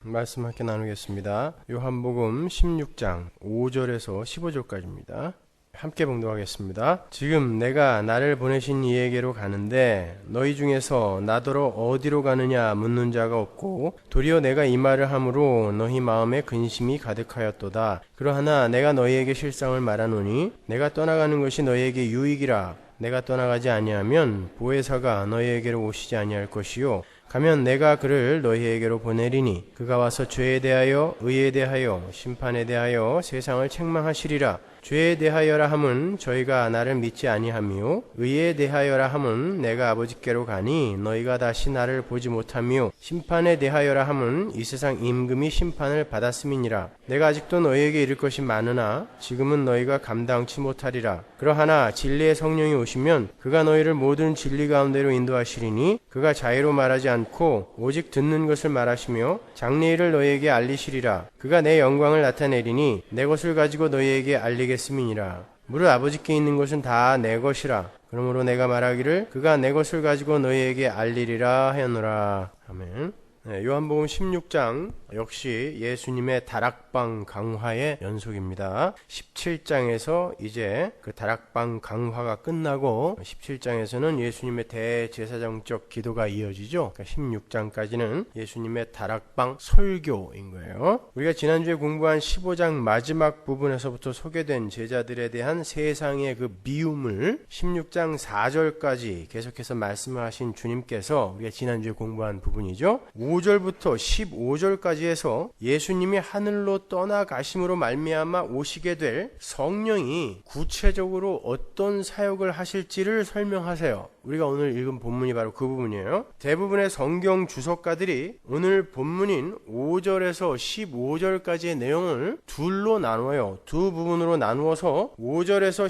말씀 함께 나누겠습니다. 요한복음 16장 5절에서 15절까지입니다. 함께 봉독하겠습니다. 지금 내가 나를 보내신 이에게로 가는데 너희 중에서 나더러 어디로 가느냐 묻는 자가 없고 도리어 내가 이 말을 함으로 너희 마음에 근심이 가득하였도다. 그러하나 내가 너희에게 실상을 말하노니 내가 떠나가는 것이 너희에게 유익이라. 내가 떠나가지 아니하면 보혜사가 너희에게로 오시지 아니할 것이요 가면 내가 그를 너희에게로 보내리니 그가 와서 죄에 대하여 의에 대하여 심판에 대하여 세상을 책망하시리라. 죄에 대하여라 함은 저희가 나를 믿지 아니하며 의에 대하여라 함은 내가 아버지께로 가니 너희가 다시 나를 보지 못하며 심판에 대하여라 함은 이 세상 임금이 심판을 받았음이니라. 내가 아직도 너희에게 이를 것이 많으나 지금은 너희가 감당치 못하리라. 그러하나 진리의 성령이 오시면 그가 너희를 모든 진리 가운데로 인도하시리니 그가 자의로 말하지 않고 오직 듣는 것을 말하시며 장래일을 너희에게 알리시리라. 그가 내 영광을 나타내리니 내 것을 가지고 너희에게 알리겠음이니라. 무릇 아버지께 있는 것은 다 내 것이라. 그러므로 내가 말하기를 그가 내 것을 가지고 너희에게 알리리라 하였노라. 아멘. 요한복음 16장 역시 예수님의 다락방 강화의 연속입니다. 17장에서 이제 그 다락방 강화가 끝나고 17장에서는 예수님의 대제사장적 기도가 이어지죠. 그러니까 16장까지는 예수님의 다락방 설교인 거예요. 우리가 지난주에 공부한 15장 마지막 부분에서부터 소개된 제자들에 대한 세상의 그 미움을 16장 4절까지 계속해서 말씀을 하신 주님께서 우리가 지난주에 공부한 부분이죠. 5절부터 15절까지 해서 예수님이 하늘로 떠나가심으로 말미암아 오시게 될 성령이 구체적으로 어떤 사역을 하실지를 설명하세요. 우리가 오늘 읽은 본문이 바로 그 부분이에요. 대부분의 성경 주석가들이 오늘 본문인 5절에서 15절까지의 내용을 둘로 나누어요. 두 부분으로 나누어서 5절에서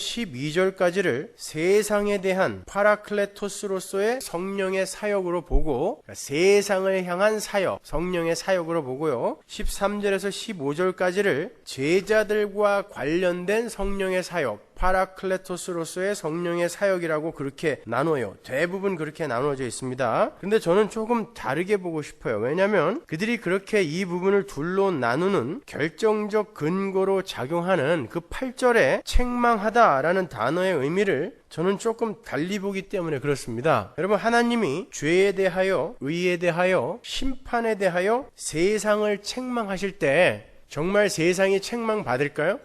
12절까지를 세상에 대한 파라클레토스로서의 성령의 사역으로 보고, 그러니까 세상을 향한 사역, 성령의 사역으로 보고요. 13절에서 15절까지를 제자들과 관련된 성령의 사역, 파라클레토스로서의 성령의 사역이라고 그렇게 나눠요. 대부분 그렇게 나눠져 있습니다. 근데 저는 조금 다르게 보고 싶어요. 왜냐하면 그들이 그렇게 이 부분을 둘로 나누는 결정적 근거로 작용하는 그 8절에 책망하다라는 단어의 의미를 저는 조금 달리 보기 때문에 그렇습니다. 여러분, 하나님이 죄에 대하여, 의에 대하여, 심판에 대하여 세상을 책망하실 때 정말 세상이 책망받을까요?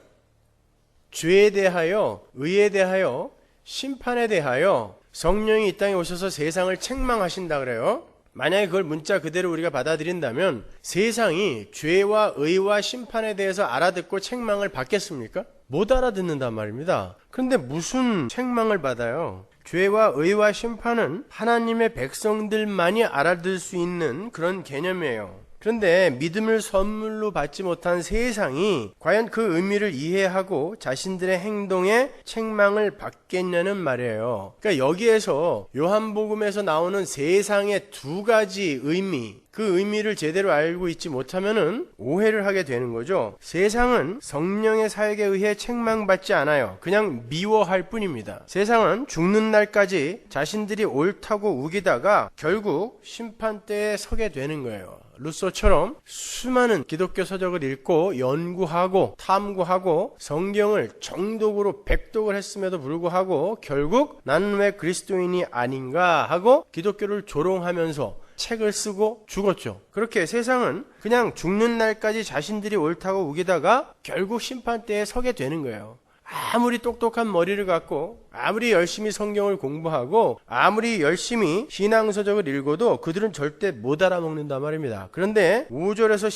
죄에 대하여, 의에 대하여, 심판에 대하여 성령이 이 땅에 오셔서 세상을 책망하신다 그래요. 만약에 그걸 문자 그대로 우리가 받아들인다면 세상이 죄와 의와 심판에 대해서 알아듣고 책망을 받겠습니까? 못 알아듣는단 말입니다. 그런데 무슨 책망을 받아요? 죄와 의와 심판은 하나님의 백성들만이 알아들 수 있는 그런 개념이에요. 그런데 믿음을 선물로 받지 못한 세상이 과연 그 의미를 이해하고 자신들의 행동에 책망을 받겠냐는 말이에요. 그러니까 여기에서 요한복음에서 나오는 세상의 두 가지 의미, 그 의미를 제대로 알고 있지 못하면은 오해를 하게 되는 거죠. 세상은 성령의 사역에 의해 책망받지 않아요. 그냥 미워할 뿐입니다. 세상은 죽는 날까지 자신들이 옳다고 우기다가 결국 심판대에 서게 되는 거예요. 루소처럼 수많은 기독교 서적을 읽고 연구하고 탐구하고 성경을 정독으로 백독을 했음에도 불구하고 결국 나는 왜 그리스도인이 아닌가 하고 기독교를 조롱하면서 책을 쓰고 죽었죠. 그렇게 세상은 그냥 죽는 날까지 자신들이 옳다고 우기다가 결국 심판대에 서게 되는 거예요. 아무리 똑똑한 머리를 갖고 아무리 열심히 성경을 공부하고 아무리 열심히 신앙서적을 읽어도 그들은 절대 못 알아먹는단 말입니다. 그런데 5절에서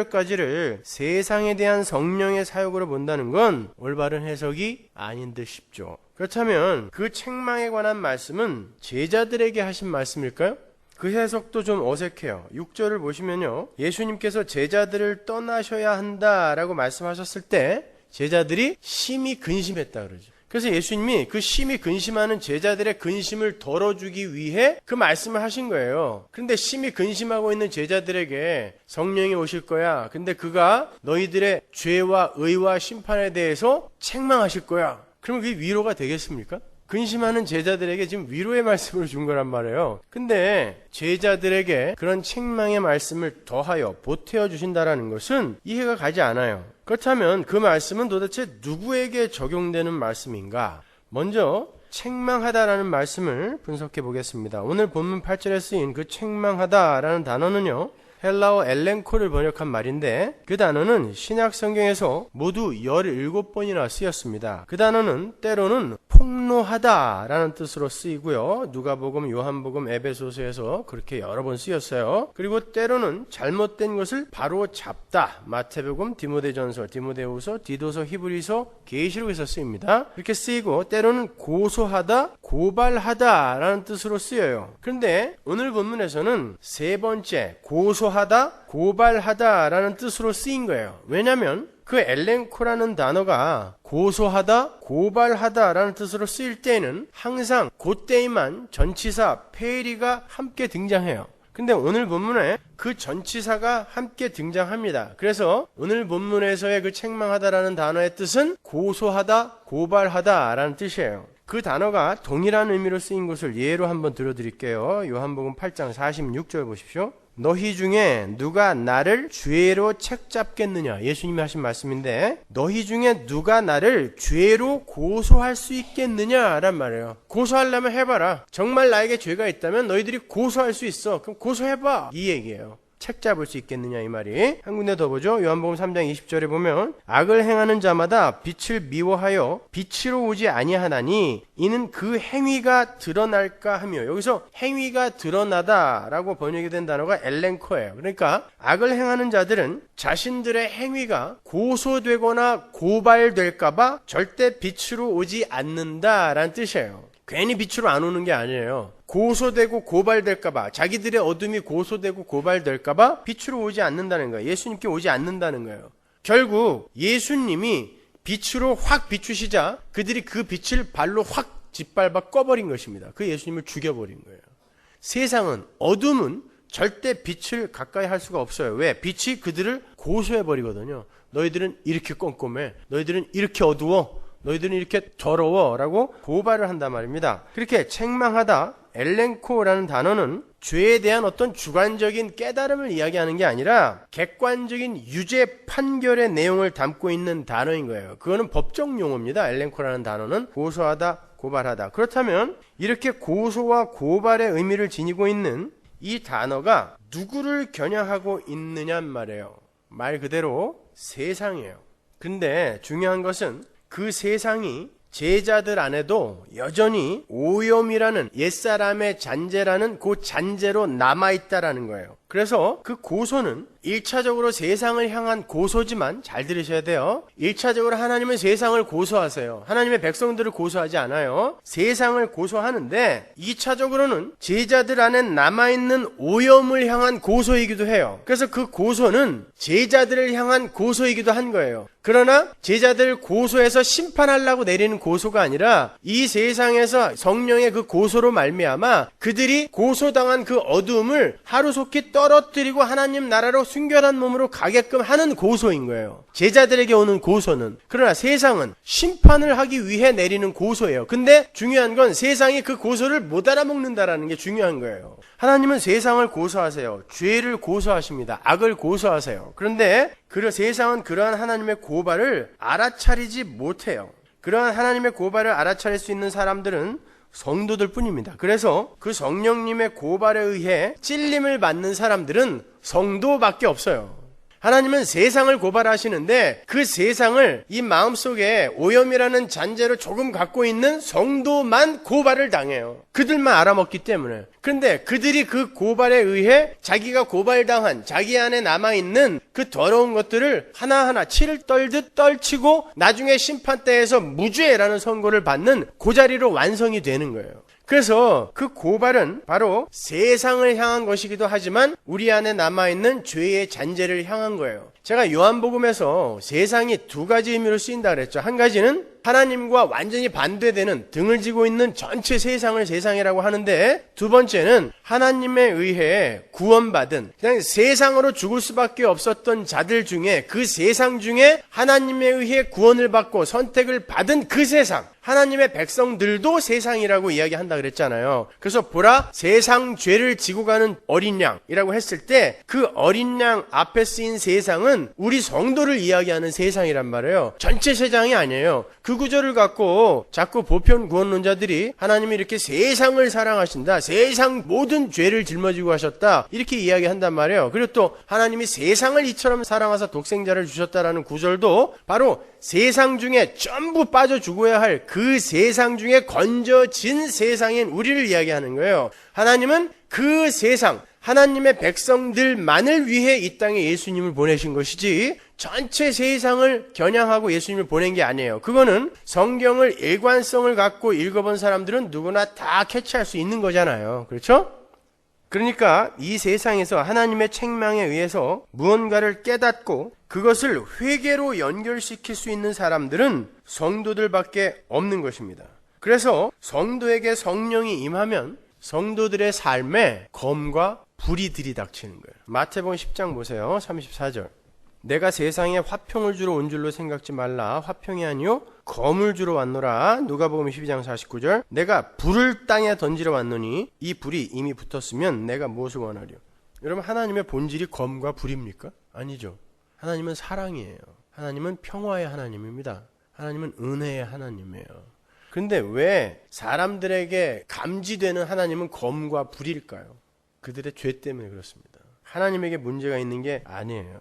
12절까지를 세상에 대한 성령의 사역으로 본다는 건 올바른 해석이 아닌 듯 싶죠. 그렇다면 그 책망에 관한 말씀은 제자들에게 하신 말씀일까요? 그 해석도 좀 어색해요. 6절을 보시면요, 예수님께서 제자들을 떠나셔야 한다라고 말씀하셨을 때 제자들이 심히 근심했다 그러죠. 그래서 예수님이 그 심히 근심하는 제자들의 근심을 덜어주기 위해 그 말씀을 하신 거예요. 그런데 심히 근심하고 있는 제자들에게 성령이 오실 거야. 근데 그가 너희들의 죄와 의와 심판에 대해서 책망하실 거야. 그러면 그게 위로가 되겠습니까? 근심하는 제자들에게 지금 위로의 말씀을 준 거란 말이에요. 근데 제자들에게 그런 책망의 말씀을 더하여 보태어 주신다라는 것은 이해가 가지 않아요. 그렇다면 그 말씀은 도대체 누구에게 적용되는 말씀인가? 먼저 책망하다라는 말씀을 분석해 보겠습니다. 오늘 본문 8절에 쓰인 그 책망하다라는 단어는요, 헬라어 엘렌코를 번역한 말인데 그 단어는 신약 성경에서 모두 17번이나 쓰였습니다. 그 단어는 때로는 폭로하다라는 뜻으로 쓰이고요. 누가복음, 요한복음, 에베소서에서 그렇게 여러 번 쓰였어요. 그리고 때로는 잘못된 것을 바로 잡다. 마태복음, 디모데전서, 디모데후서, 디도서, 히브리서, 계시록에서 쓰입니다. 이렇게 쓰이고 때로는 고소하다, 고발하다라는 뜻으로 쓰여요. 그런데 오늘 본문에서는 세 번째 고소하다, 고발하다라는 뜻으로 쓰인 거예요. 왜냐하면 그 엘렌코라는 단어가 고소하다, 고발하다라는 뜻으로 쓰일 때에는 항상 그때에만 전치사 페리가 함께 등장해요. 근데 오늘 본문에 그 전치사가 함께 등장합니다. 그래서 오늘 본문에서의 그 책망하다라는 단어의 뜻은 고소하다, 고발하다라는 뜻이에요. 그 단어가 동일한 의미로 쓰인 것을 예로 한번 들어드릴게요. 요한복음 8장 46절 보십시오. 너희 중에 누가 나를 죄로 책잡겠느냐? 예수님이 하신 말씀인데 너희 중에 누가 나를 죄로 고소할 수 있겠느냐? 란 말이에요. 고소하려면 해봐라. 정말 나에게 죄가 있다면 너희들이 고소할 수 있어. 그럼 고소해봐. 이 얘기예요. 책 잡을 수 있겠느냐 이 말이. 한 군데 더 보죠. 요한복음 3장 20절에 보면 악을 행하는 자마다 빛을 미워하여 빛으로 오지 아니하나니 이는 그 행위가 드러날까 하며, 여기서 행위가 드러나다라고 번역이 된 단어가 엘렌코예요. 그러니까 악을 행하는 자들은 자신들의 행위가 고소되거나 고발될까봐 절대 빛으로 오지 않는다라는 뜻이에요. 괜히 빛으로 안 오는 게 아니에요. 고소되고 고발될까봐, 자기들의 어둠이 고소되고 고발될까봐 빛으로 오지 않는다는 거예요. 예수님께 오지 않는다는 거예요. 결국 예수님이 빛으로 확 비추시자 그들이 그 빛을 발로 확 짓밟아 꺼버린 것입니다. 그 예수님을 죽여버린 거예요. 세상은, 어둠은 절대 빛을 가까이 할 수가 없어요. 왜? 빛이 그들을 고소해버리거든요. 너희들은 이렇게 꼼꼼해. 너희들은 이렇게 어두워. 너희들은 이렇게 더러워 라고 고발을 한단 말입니다. 그렇게 책망하다, 엘렌코라는 단어는 죄에 대한 어떤 주관적인 깨달음을 이야기하는 게 아니라 객관적인 유죄 판결의 내용을 담고 있는 단어인 거예요. 그거는 법적 용어입니다. 엘렌코라는 단어는 고소하다, 고발하다. 그렇다면 이렇게 고소와 고발의 의미를 지니고 있는 이 단어가 누구를 겨냥하고 있느냔 말이에요. 말 그대로 세상이에요. 근데 중요한 것은 그 세상이 제자들 안에도 여전히 오염이라는 옛사람의 잔재라는 그 잔재로 남아있다라는 거예요. 그래서 그 고소는 1차적으로 세상을 향한 고소지만 잘 들으셔야 돼요. 1차적으로 하나님은 세상을 고소하세요. 하나님의 백성들을 고소하지 않아요. 세상을 고소하는데 2차적으로는 제자들 안에 남아있는 오염을 향한 고소이기도 해요. 그래서 그 고소는 제자들을 향한 고소이기도 한 거예요. 그러나 제자들을 고소해서 심판하려고 내리는 고소가 아니라 이 세상에서 성령의 그 고소로 말미암아 그들이 고소당한 그 어두움을 하루속히 떨어뜨리고 하나님 나라로 순결한 몸으로 가게끔 하는 고소인 거예요. 제자들에게 오는 고소는. 그러나 세상은 심판을 하기 위해 내리는 고소예요. 근데 중요한 건 세상이 그 고소를 못 알아먹는다라는 게 중요한 거예요. 하나님은 세상을 고소하세요. 죄를 고소하십니다. 악을 고소하세요. 그런데 세상은 그러한 하나님의 고발을 알아차리지 못해요. 그러한 하나님의 고발을 알아차릴 수 있는 사람들은 성도들 뿐입니다. 그래서 그 성령님의 고발에 의해 찔림을 받는 사람들은 성도밖에 없어요. 하나님은 세상을 고발하시는데 그 세상을 이 마음속에 오염이라는 잔재로 조금 갖고 있는 성도만 고발을 당해요. 그들만 알아먹기 때문에. 그런데 그들이 그 고발에 의해 자기가 고발당한 자기 안에 남아있는 그 더러운 것들을 하나하나 치를 떨듯 떨치고 나중에 심판대에서 무죄라는 선고를 받는 그 자리로 완성이 되는 거예요. 그래서 그 고발은 바로 세상을 향한 것이기도 하지만 우리 안에 남아있는 죄의 잔재를 향한 거예요. 제가 요한복음에서 세상이 두 가지 의미로 쓰인다 그랬죠. 한 가지는 하나님과 완전히 반대되는 등을 지고 있는 전체 세상을 세상이라고 하는데, 두 번째는 하나님에 의해 구원받은 그냥 세상으로 죽을 수밖에 없었던 자들 중에 그 세상 중에 하나님에 의해 구원을 받고 선택을 받은 그 세상, 하나님의 백성들도 세상이라고 이야기한다 그랬잖아요. 그래서 보라, 세상 죄를 지고 가는 어린 양이라고 했을 때 그 어린 양 앞에 쓰인 세상은 우리 성도를 이야기하는 세상이란 말이에요. 전체 세상이 아니에요. 그 구절을 갖고 자꾸 보편 구원론자들이 하나님이 이렇게 세상을 사랑하신다, 세상 모든 죄를 짊어지고 하셨다, 이렇게 이야기한단 말이에요. 그리고 또 하나님이 세상을 이처럼 사랑하사 독생자를 주셨다라는 구절도 바로 세상 중에 전부 빠져 죽어야 할 그 세상 중에 건져진 세상인 우리를 이야기하는 거예요. 하나님은 그 세상, 하나님의 백성들만을 위해 이 땅에 예수님을 보내신 것이지 전체 세상을 겨냥하고 예수님을 보낸 게 아니에요. 그거는 성경을 일관성을 갖고 읽어본 사람들은 누구나 다 캐치할 수 있는 거잖아요. 그렇죠? 그러니까 이 세상에서 하나님의 책망에 의해서 무언가를 깨닫고 그것을 회개로 연결시킬 수 있는 사람들은 성도들밖에 없는 것입니다. 그래서 성도에게 성령이 임하면 성도들의 삶에 검과 불이 들이닥치는 거예요. 마태복음 10장 보세요. 34절. 내가 세상에 화평을 주러 온 줄로 생각지 말라. 화평이 아니요 검을 주러 왔노라. 누가복음 12장 49절. 내가 불을 땅에 던지러 왔노니 이 불이 이미 붙었으면 내가 무엇을 원하리요. 여러분, 하나님의 본질이 검과 불입니까? 아니죠. 하나님은 사랑이에요. 하나님은 평화의 하나님입니다. 하나님은 은혜의 하나님이에요. 그런데 왜 사람들에게 감지되는 하나님은 검과 불일까요? 그들의 죄 때문에 그렇습니다. 하나님에게 문제가 있는 게 아니에요.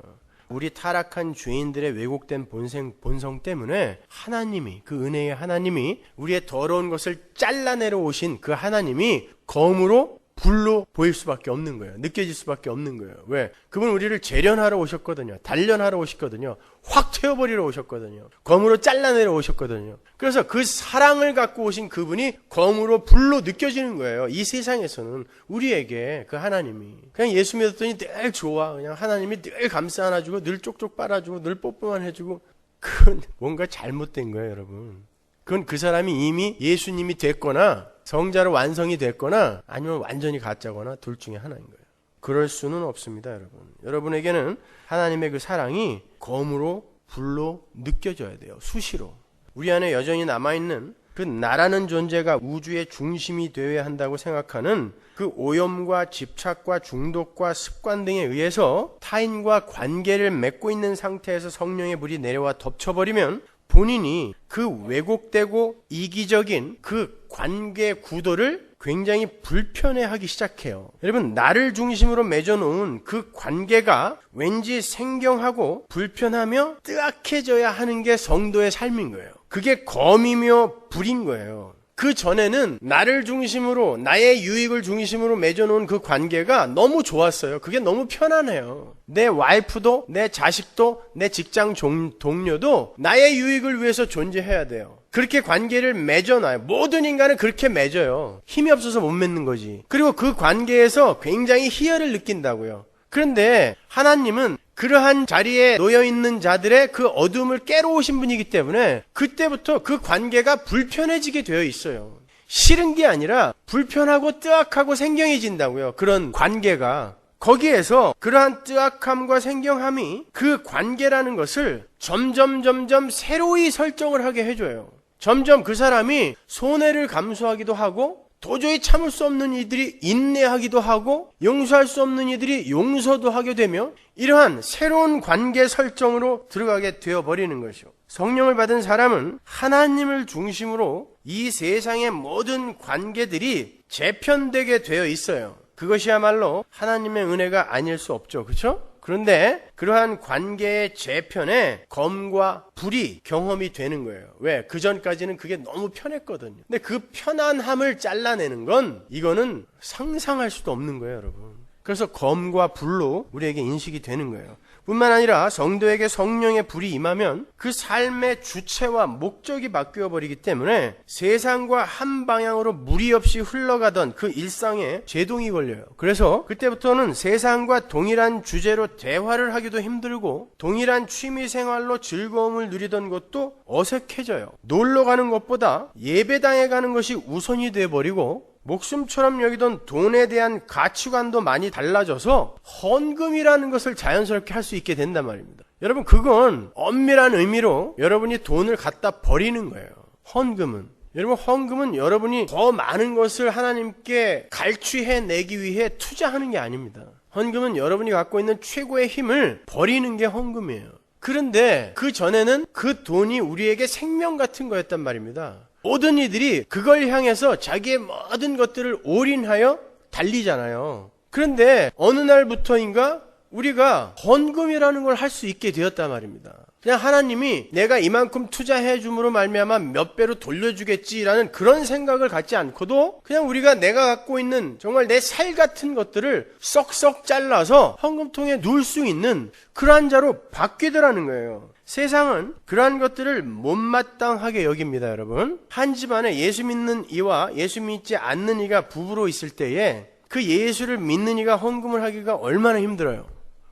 우리 타락한 죄인들의 왜곡된 본성 때문에 하나님이, 그 은혜의 하나님이 우리의 더러운 것을 잘라내려 오신 그 하나님이 검으로 불로 보일 수밖에 없는 거예요. 느껴질 수밖에 없는 거예요. 왜? 그분 우리를 재련하러 오셨거든요. 단련하러 오셨거든요. 확 태워버리러 오셨거든요. 검으로 잘라내려 오셨거든요. 그래서 그 사랑을 갖고 오신 그분이 검으로 불로 느껴지는 거예요. 이 세상에서는 우리에게 그 하나님이 그냥 예수 믿었더니 늘 좋아, 그냥 하나님이 늘 감싸 안아주고 늘 쪽쪽 빨아주고 늘 뽀뽀만 해주고, 그건 뭔가 잘못된 거예요, 여러분. 그건 그 사람이 이미 예수님이 됐거나 성자로 완성이 됐거나 아니면 완전히 가짜거나 둘 중에 하나인 거예요. 그럴 수는 없습니다, 여러분. 여러분에게는 하나님의 그 사랑이 검으로 불로 느껴져야 돼요. 수시로. 우리 안에 여전히 남아있는 그 나라는 존재가 우주의 중심이 되어야 한다고 생각하는 그 오염과 집착과 중독과 습관 등에 의해서 타인과 관계를 맺고 있는 상태에서 성령의 불이 내려와 덮쳐버리면 본인이 그 왜곡되고 이기적인 그 관계 구도를 굉장히 불편해하기 시작해요. 여러분, 나를 중심으로 맺어놓은 그 관계가 왠지 생경하고 불편하며 뜨악해져야 하는 게 성도의 삶인 거예요. 그게 검이며 불인 거예요. 그 전에는 나를 중심으로, 나의 유익을 중심으로 맺어놓은 그 관계가 너무 좋았어요. 그게 너무 편안해요. 내 와이프도, 내 자식도, 내 직장 동료도 나의 유익을 위해서 존재해야 돼요. 그렇게 관계를 맺어놔요. 모든 인간은 그렇게 맺어요. 힘이 없어서 못 맺는 거지. 그리고 그 관계에서 굉장히 희열을 느낀다고요. 그런데 하나님은 그러한 자리에 놓여있는 자들의 그 어둠을 깨러 오신 분이기 때문에 그때부터 그 관계가 불편해지게 되어 있어요. 싫은 게 아니라 불편하고 뜨악하고 생경해진다고요. 그런 관계가. 거기에서 그러한 뜨악함과 생경함이 그 관계라는 것을 점점 새로이 설정을 하게 해줘요. 점점 그 사람이 손해를 감수하기도 하고 도저히 참을 수 없는 이들이 인내하기도 하고 용서할 수 없는 이들이 용서도 하게 되며 이러한 새로운 관계 설정으로 들어가게 되어버리는 것이요. 성령을 받은 사람은 하나님을 중심으로 이 세상의 모든 관계들이 재편되게 되어 있어요. 그것이야말로 하나님의 은혜가 아닐 수 없죠. 그렇죠? 그런데 그러한 관계의 재편에 검과 불이 경험이 되는 거예요. 왜? 그 전까지는 그게 너무 편했거든요. 근데 그 편안함을 잘라내는 건 이거는 상상할 수도 없는 거예요, 여러분. 그래서 검과 불로 우리에게 인식이 되는 거예요. 뿐만 아니라 성도에게 성령의 불이 임하면 그 삶의 주체와 목적이 바뀌어 버리기 때문에 세상과 한 방향으로 무리 없이 흘러가던 그 일상에 제동이 걸려요. 그래서 그때부터는 세상과 동일한 주제로 대화를 하기도 힘들고 동일한 취미 생활로 즐거움을 누리던 것도 어색해져요. 놀러 가는 것보다 예배당에 가는 것이 우선이 돼버리고 목숨처럼 여기던 돈에 대한 가치관도 많이 달라져서 헌금이라는 것을 자연스럽게 할 수 있게 된단 말입니다. 여러분, 그건 엄밀한 의미로 여러분이 돈을 갖다 버리는 거예요. 헌금은. 여러분, 헌금은 여러분이 더 많은 것을 하나님께 갈취해내기 위해 투자하는 게 아닙니다. 헌금은 여러분이 갖고 있는 최고의 힘을 버리는 게 헌금이에요. 그런데 그 전에는 그 돈이 우리에게 생명 같은 거였단 말입니다. 모든 이들이 그걸 향해서 자기의 모든 것들을 올인하여 달리잖아요. 그런데 어느 날부터인가 우리가 헌금이라는 걸 할 수 있게 되었단 말입니다. 그냥 하나님이 내가 이만큼 투자해 줌으로 말미암아 몇 배로 돌려주겠지라는 그런 생각을 갖지 않고도 그냥 우리가 내가 갖고 있는 정말 내 살 같은 것들을 썩썩 잘라서 헌금통에 넣을 수 있는 그러한 자로 바뀌더라는 거예요. 세상은 그러한 것들을 못마땅하게 여깁니다, 여러분. 한 집안에 예수 믿는 이와 예수 믿지 않는 이가 부부로 있을 때에 그 예수를 믿는 이가 헌금을 하기가 얼마나 힘들어요.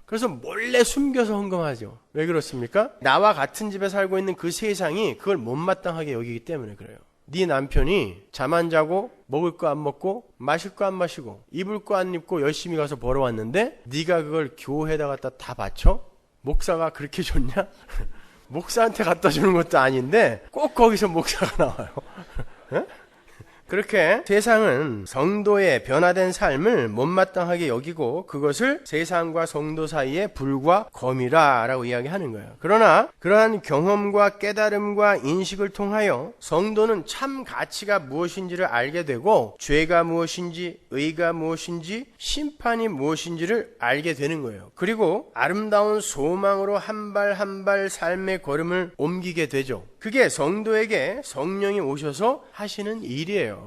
그래서 몰래 숨겨서 헌금하죠. 왜 그렇습니까? 나와 같은 집에 살고 있는 그 세상이 그걸 못마땅하게 여기기 때문에 그래요. 네 남편이 잠 안 자고 먹을 거 안 먹고 마실 거 안 마시고 입을 거 안 입고 열심히 가서 벌어왔는데 네가 그걸 교회에다 갖다 다 바쳐? 목사가 그렇게 좋냐? 목사한테 갖다 주는 것도 아닌데 꼭 거기서 목사가 나와요. 에? 그렇게 세상은 성도의 변화된 삶을 못마땅하게 여기고 그것을 세상과 성도 사이의 불과 검이라 라고 이야기하는 거예요. 그러나 그러한 경험과 깨달음과 인식을 통하여 성도는 참 가치가 무엇인지를 알게 되고 죄가 무엇인지 의가 무엇인지 심판이 무엇인지를 알게 되는 거예요. 그리고 아름다운 소망으로 한 발 한 발 삶의 걸음을 옮기게 되죠. 그게 성도에게 성령이 오셔서 하시는 일이에요.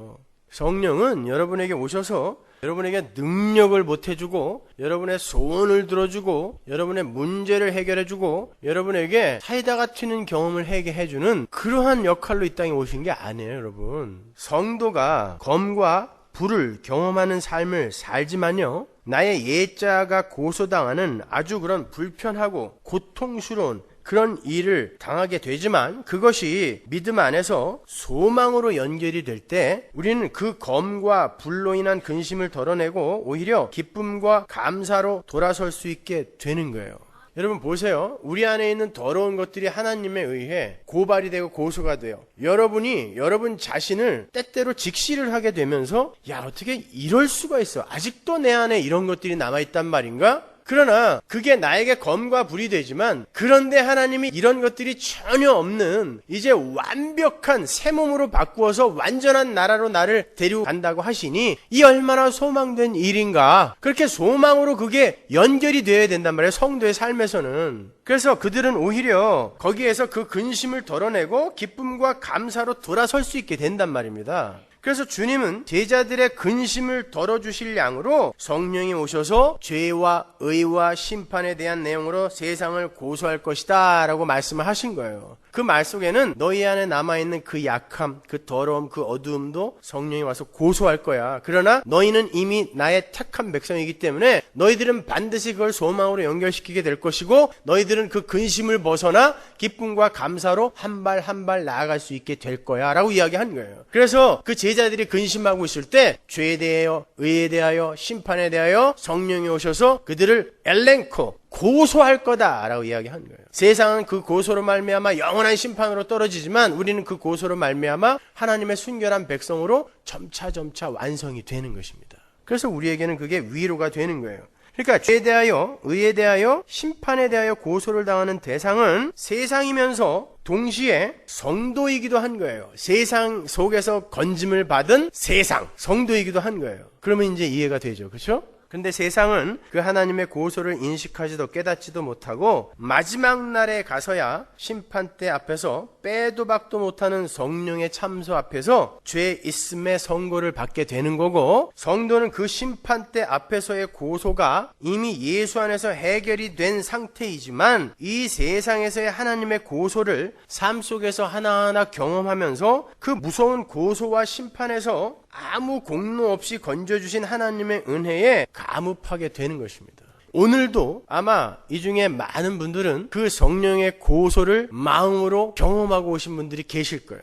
성령은 여러분에게 오셔서 여러분에게 능력을 보태주고 여러분의 소원을 들어주고 여러분의 문제를 해결해주고 여러분에게 사이다가 튀는 경험을 하게 해주는 그러한 역할로 이 땅에 오신 게 아니에요, 여러분. 성도가 검과 불을 경험하는 삶을 살지만요, 나의 옛자가 고소당하는 아주 그런 불편하고 고통스러운 그런 일을 당하게 되지만 그것이 믿음 안에서 소망으로 연결이 될 때 우리는 그 검과 불로 인한 근심을 덜어내고 오히려 기쁨과 감사로 돌아설 수 있게 되는 거예요. 여러분 보세요. 우리 안에 있는 더러운 것들이 하나님에 의해 고발이 되고 고소가 돼요. 여러분이 여러분 자신을 때때로 직시를 하게 되면서 야, 어떻게 이럴 수가 있어. 아직도 내 안에 이런 것들이 남아있단 말인가? 그러나 그게 나에게 검과 불이 되지만 그런데 하나님이 이런 것들이 전혀 없는 이제 완벽한 새 몸으로 바꾸어서 완전한 나라로 나를 데리고 간다고 하시니 이 얼마나 소망된 일인가. 그렇게 소망으로 그게 연결이 되어야 된단 말이에요, 성도의 삶에서는. 그래서 그들은 오히려 거기에서 그 근심을 덜어내고 기쁨과 감사로 돌아설 수 있게 된단 말입니다. 그래서 주님은 제자들의 근심을 덜어주실 양으로 성령이 오셔서 죄와 의와 심판에 대한 내용으로 세상을 고소할 것이다 라고 말씀을 하신 거예요. 그 말 속에는 너희 안에 남아있는 그 약함, 그 더러움, 그 어두움도 성령이 와서 고소할 거야. 그러나 너희는 이미 나의 택한 백성이기 때문에 너희들은 반드시 그걸 소망으로 연결시키게 될 것이고 너희들은 그 근심을 벗어나 기쁨과 감사로 한 발 한 발 나아갈 수 있게 될 거야 라고 이야기한 거예요. 그래서 그 제자들이 근심하고 있을 때 죄에 대하여 의에 대하여 심판에 대하여 성령이 오셔서 그들을 엘렌코 고소할 거다라고 이야기한 거예요. 세상은 그 고소로 말미암아 영원한 심판으로 떨어지지만 우리는 그 고소로 말미암아 하나님의 순결한 백성으로 점차 완성이 되는 것입니다. 그래서 우리에게는 그게 위로가 되는 거예요. 그러니까 죄에 대하여 의에 대하여 심판에 대하여 고소를 당하는 대상은 세상이면서 동시에 성도이기도 한 거예요. 세상 속에서 건짐을 받은 세상, 성도이기도 한 거예요. 그러면 이제 이해가 되죠. 그렇죠? 근데 세상은 그 하나님의 고소를 인식하지도 깨닫지도 못하고 마지막 날에 가서야 심판대 앞에서 빼도 박도 못하는 성령의 참소 앞에서 죄 있음의 선고를 받게 되는 거고, 성도는 그 심판대 앞에서의 고소가 이미 예수 안에서 해결이 된 상태이지만 이 세상에서의 하나님의 고소를 삶 속에서 하나하나 경험하면서 그 무서운 고소와 심판에서 아무 공로 없이 건져주신 하나님의 은혜에 감up하게 되는 것입니다. 오늘도 아마 이 중에 많은 분들은 그 성령의 고소를 마음으로 경험하고 오신 분들이 계실 거예요.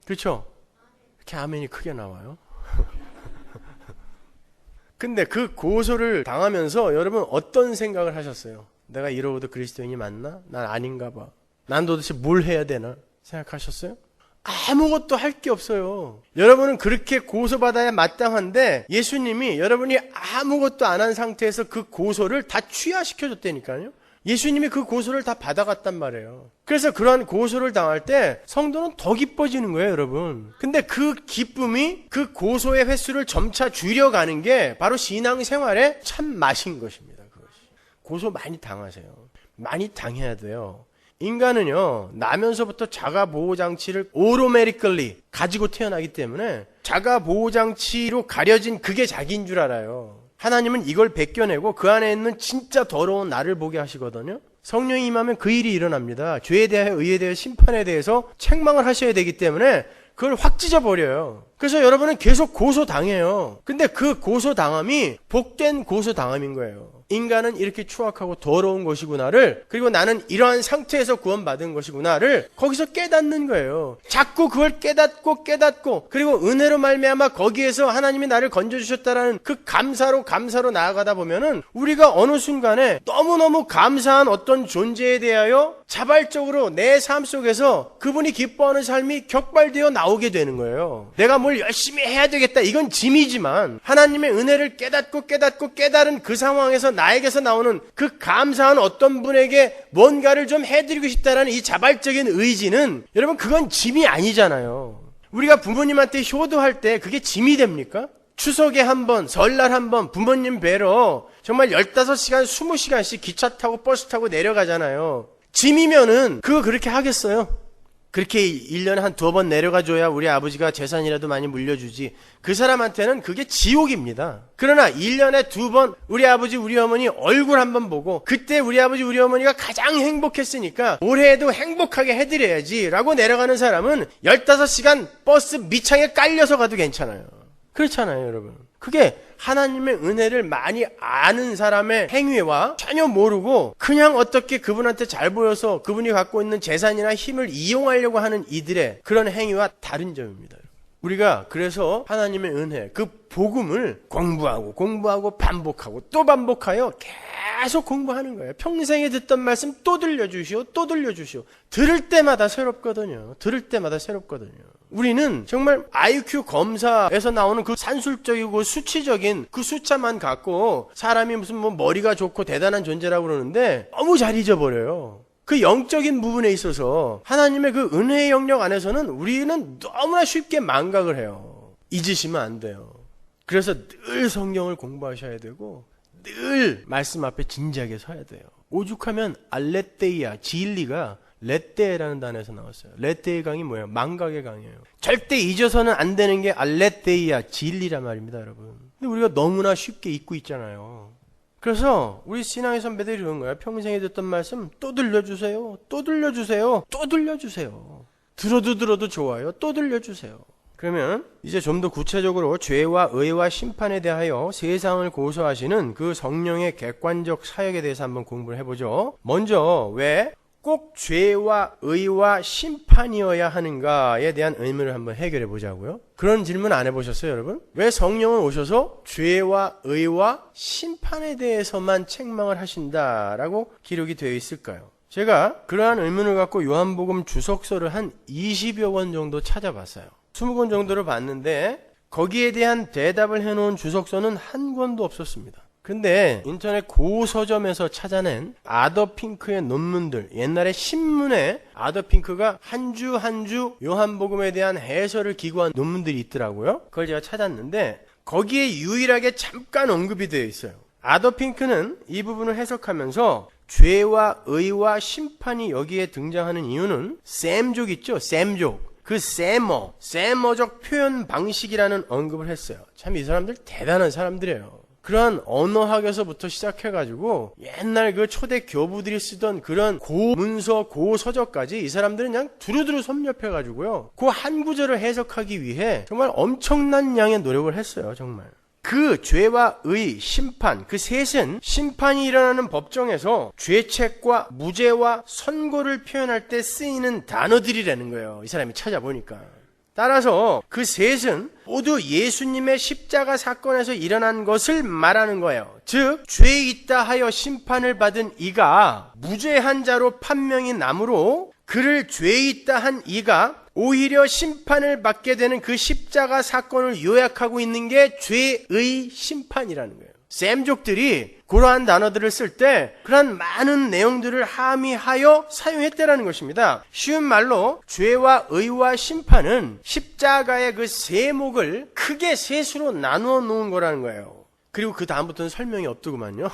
그렇죠? 이렇게 아멘이 크게 나와요. 근데 그 고소를 당하면서 여러분 어떤 생각을 하셨어요? 내가 이러고도 그리스도인이 맞나? 난 아닌가 봐. 난 도대체 뭘 해야 되나? 생각하셨어요? 아무것도 할 게 없어요. 여러분은 그렇게 고소받아야 마땅한데 예수님이 여러분이 아무것도 안 한 상태에서 그 고소를 다 취하시켜줬다니까요. 예수님이 그 고소를 다 받아갔단 말이에요. 그래서 그러한 고소를 당할 때 성도는 더 기뻐지는 거예요, 여러분. 근데 그 기쁨이 그 고소의 횟수를 점차 줄여가는 게 바로 신앙생활의 참 맛인 것입니다. 그것이. 고소 많이 당하세요. 많이 당해야 돼요. 인간은요, 나면서부터 자가보호장치를 automatically 가지고 태어나기 때문에 자가보호장치로 가려진 그게 자기인 줄 알아요. 하나님은 이걸 벗겨내고 그 안에 있는 진짜 더러운 나를 보게 하시거든요. 성령이 임하면 그 일이 일어납니다. 죄에 대하여, 의에 대하여, 심판에 대해서 책망을 하셔야 되기 때문에 그걸 확 찢어버려요. 그래서 여러분은 계속 고소당해요. 근데 그 고소당함이 복된 고소당함인 거예요. 인간은 이렇게 추악하고 더러운 것이구나를, 그리고 나는 이러한 상태에서 구원받은 것이구나를 거기서 깨닫는 거예요. 자꾸 그걸 깨닫고 그리고 은혜로 말미암아 거기에서 하나님이 나를 건져주셨다라는 그 감사로 나아가다 보면은 우리가 어느 순간에 너무너무 감사한 어떤 존재에 대하여 자발적으로 내 삶 속에서 그분이 기뻐하는 삶이 격발되어 나오게 되는 거예요. 내가 뭘 열심히 해야 되겠다, 이건 짐이지만 하나님의 은혜를 깨닫고 깨달은 그 상황에서 나에게서 나오는 그 감사한 어떤 분에게 뭔가를 좀 해드리고 싶다라는 이 자발적인 의지는, 여러분, 그건 짐이 아니잖아요. 우리가 부모님한테 효도할 때 그게 짐이 됩니까? 추석에 한 번, 설날 한 번 부모님 뵈러 정말 15시간, 20시간씩 기차 타고 버스 타고 내려가잖아요. 짐이면은 그거 그렇게 하겠어요? 그렇게 1년에 한 2번 내려가줘야 우리 아버지가 재산이라도 많이 물려주지. 그 사람한테는 그게 지옥입니다. 그러나 1년에 2번 우리 아버지 우리 어머니 얼굴 한번 보고 그때 우리 아버지 우리 어머니가 가장 행복했으니까 올해에도 행복하게 해드려야지 라고 내려가는 사람은 15시간 버스 밑창에 깔려서 가도 괜찮아요. 그렇잖아요, 여러분. 그게 하나님의 은혜를 많이 아는 사람의 행위와 전혀 모르고 그냥 어떻게 그분한테 잘 보여서 그분이 갖고 있는 재산이나 힘을 이용하려고 하는 이들의 그런 행위와 다른 점입니다. 우리가 그래서 하나님의 은혜, 그 복음을 공부하고 반복하고 또 반복하여 계속 공부하는 거예요. 평생에 듣던 말씀 또 들려주시오. 들을 때마다 새롭거든요. 우리는 정말 IQ 검사에서 나오는 그 산술적이고 수치적인 그 숫자만 갖고 사람이 무슨 머리가 좋고 대단한 존재라고 그러는데 너무 잘 잊어버려요. 그 영적인 부분에 있어서 하나님의 그 은혜의 영역 안에서는 우리는 너무나 쉽게 망각을 해요. 잊으시면 안 돼요. 그래서 늘 성경을 공부하셔야 되고 늘 말씀 앞에 진지하게 서야 돼요. 오죽하면 알레테이아, 진리가 레떼라는 단어에서 나왔어요. 레떼의 강이 뭐예요? 망각의 강이에요. 절대 잊어서는 안 되는 게 알레테이아, 진리란 말입니다, 여러분. 근데 우리가 너무나 쉽게 잊고 있잖아요. 그래서 우리 신앙의 선배들이 그런 거예요. 평생에 듣던 말씀 또 들려주세요. 들어도 좋아요. 또 들려주세요. 그러면 이제 좀 더 구체적으로 죄와 의와 심판에 대하여 세상을 고소하시는 그 성령의 객관적 사역에 대해서 한번 공부를 해보죠. 먼저 왜 꼭 죄와 의와 심판이어야 하는가에 대한 의문을 한번 해결해 보자고요. 그런 질문 안 해보셨어요, 여러분? 왜 성령은 오셔서 죄와 의와 심판에 대해서만 책망을 하신다라고 기록이 되어 있을까요? 제가 그러한 의문을 갖고 요한복음 주석서를 한 20여 권 정도 찾아봤어요. 20권 정도를 봤는데 거기에 대한 대답을 해놓은 주석서는 한 권도 없었습니다. 근데 인터넷 고서점에서 찾아낸 아더 핑크의 논문들, 옛날에 신문에 아더 핑크가 한 주 한 주 요한복음에 대한 해설을 기고한 논문들이 있더라고요. 그걸 제가 찾았는데 거기에 유일하게 잠깐 언급이 되어 있어요. 아더 핑크는 이 부분을 해석하면서 죄와 의와 심판이 여기에 등장하는 이유는 셈족 있죠? 셈족. 그 세머적 표현 방식이라는 언급을 했어요. 참 이 사람들 대단한 사람들이에요. 그러한 언어학에서부터 시작해가지고 옛날 그 초대 교부들이 쓰던 그런 고문서, 고서적까지 이 사람들은 그냥 두루두루 섭렵해가지고요. 그 한 구절을 해석하기 위해 정말 엄청난 양의 노력을 했어요, 정말. 그 죄와 의, 심판, 그 셋은 심판이 일어나는 법정에서 죄책과 무죄와 선고를 표현할 때 쓰이는 단어들이라는 거예요. 이 사람이 찾아보니까. 따라서 그 셋은 모두 예수님의 십자가 사건에서 일어난 것을 말하는 거예요. 즉 죄 있다 하여 심판을 받은 이가 무죄한 자로 판명이 나므로 그를 죄 있다 한 이가 오히려 심판을 받게 되는 그 십자가 사건을 요약하고 있는 게 죄의 심판이라는 거예요. 셈족들이 그러한 단어들을 쓸 때 그러한 많은 내용들을 함의하여 사용했다라는 것입니다. 쉬운 말로 죄와 의와 심판은 십자가의 그 세목을 크게 셋으로 나누어 놓은 거라는 거예요. 그리고 그 다음부터는 설명이 없더구만요.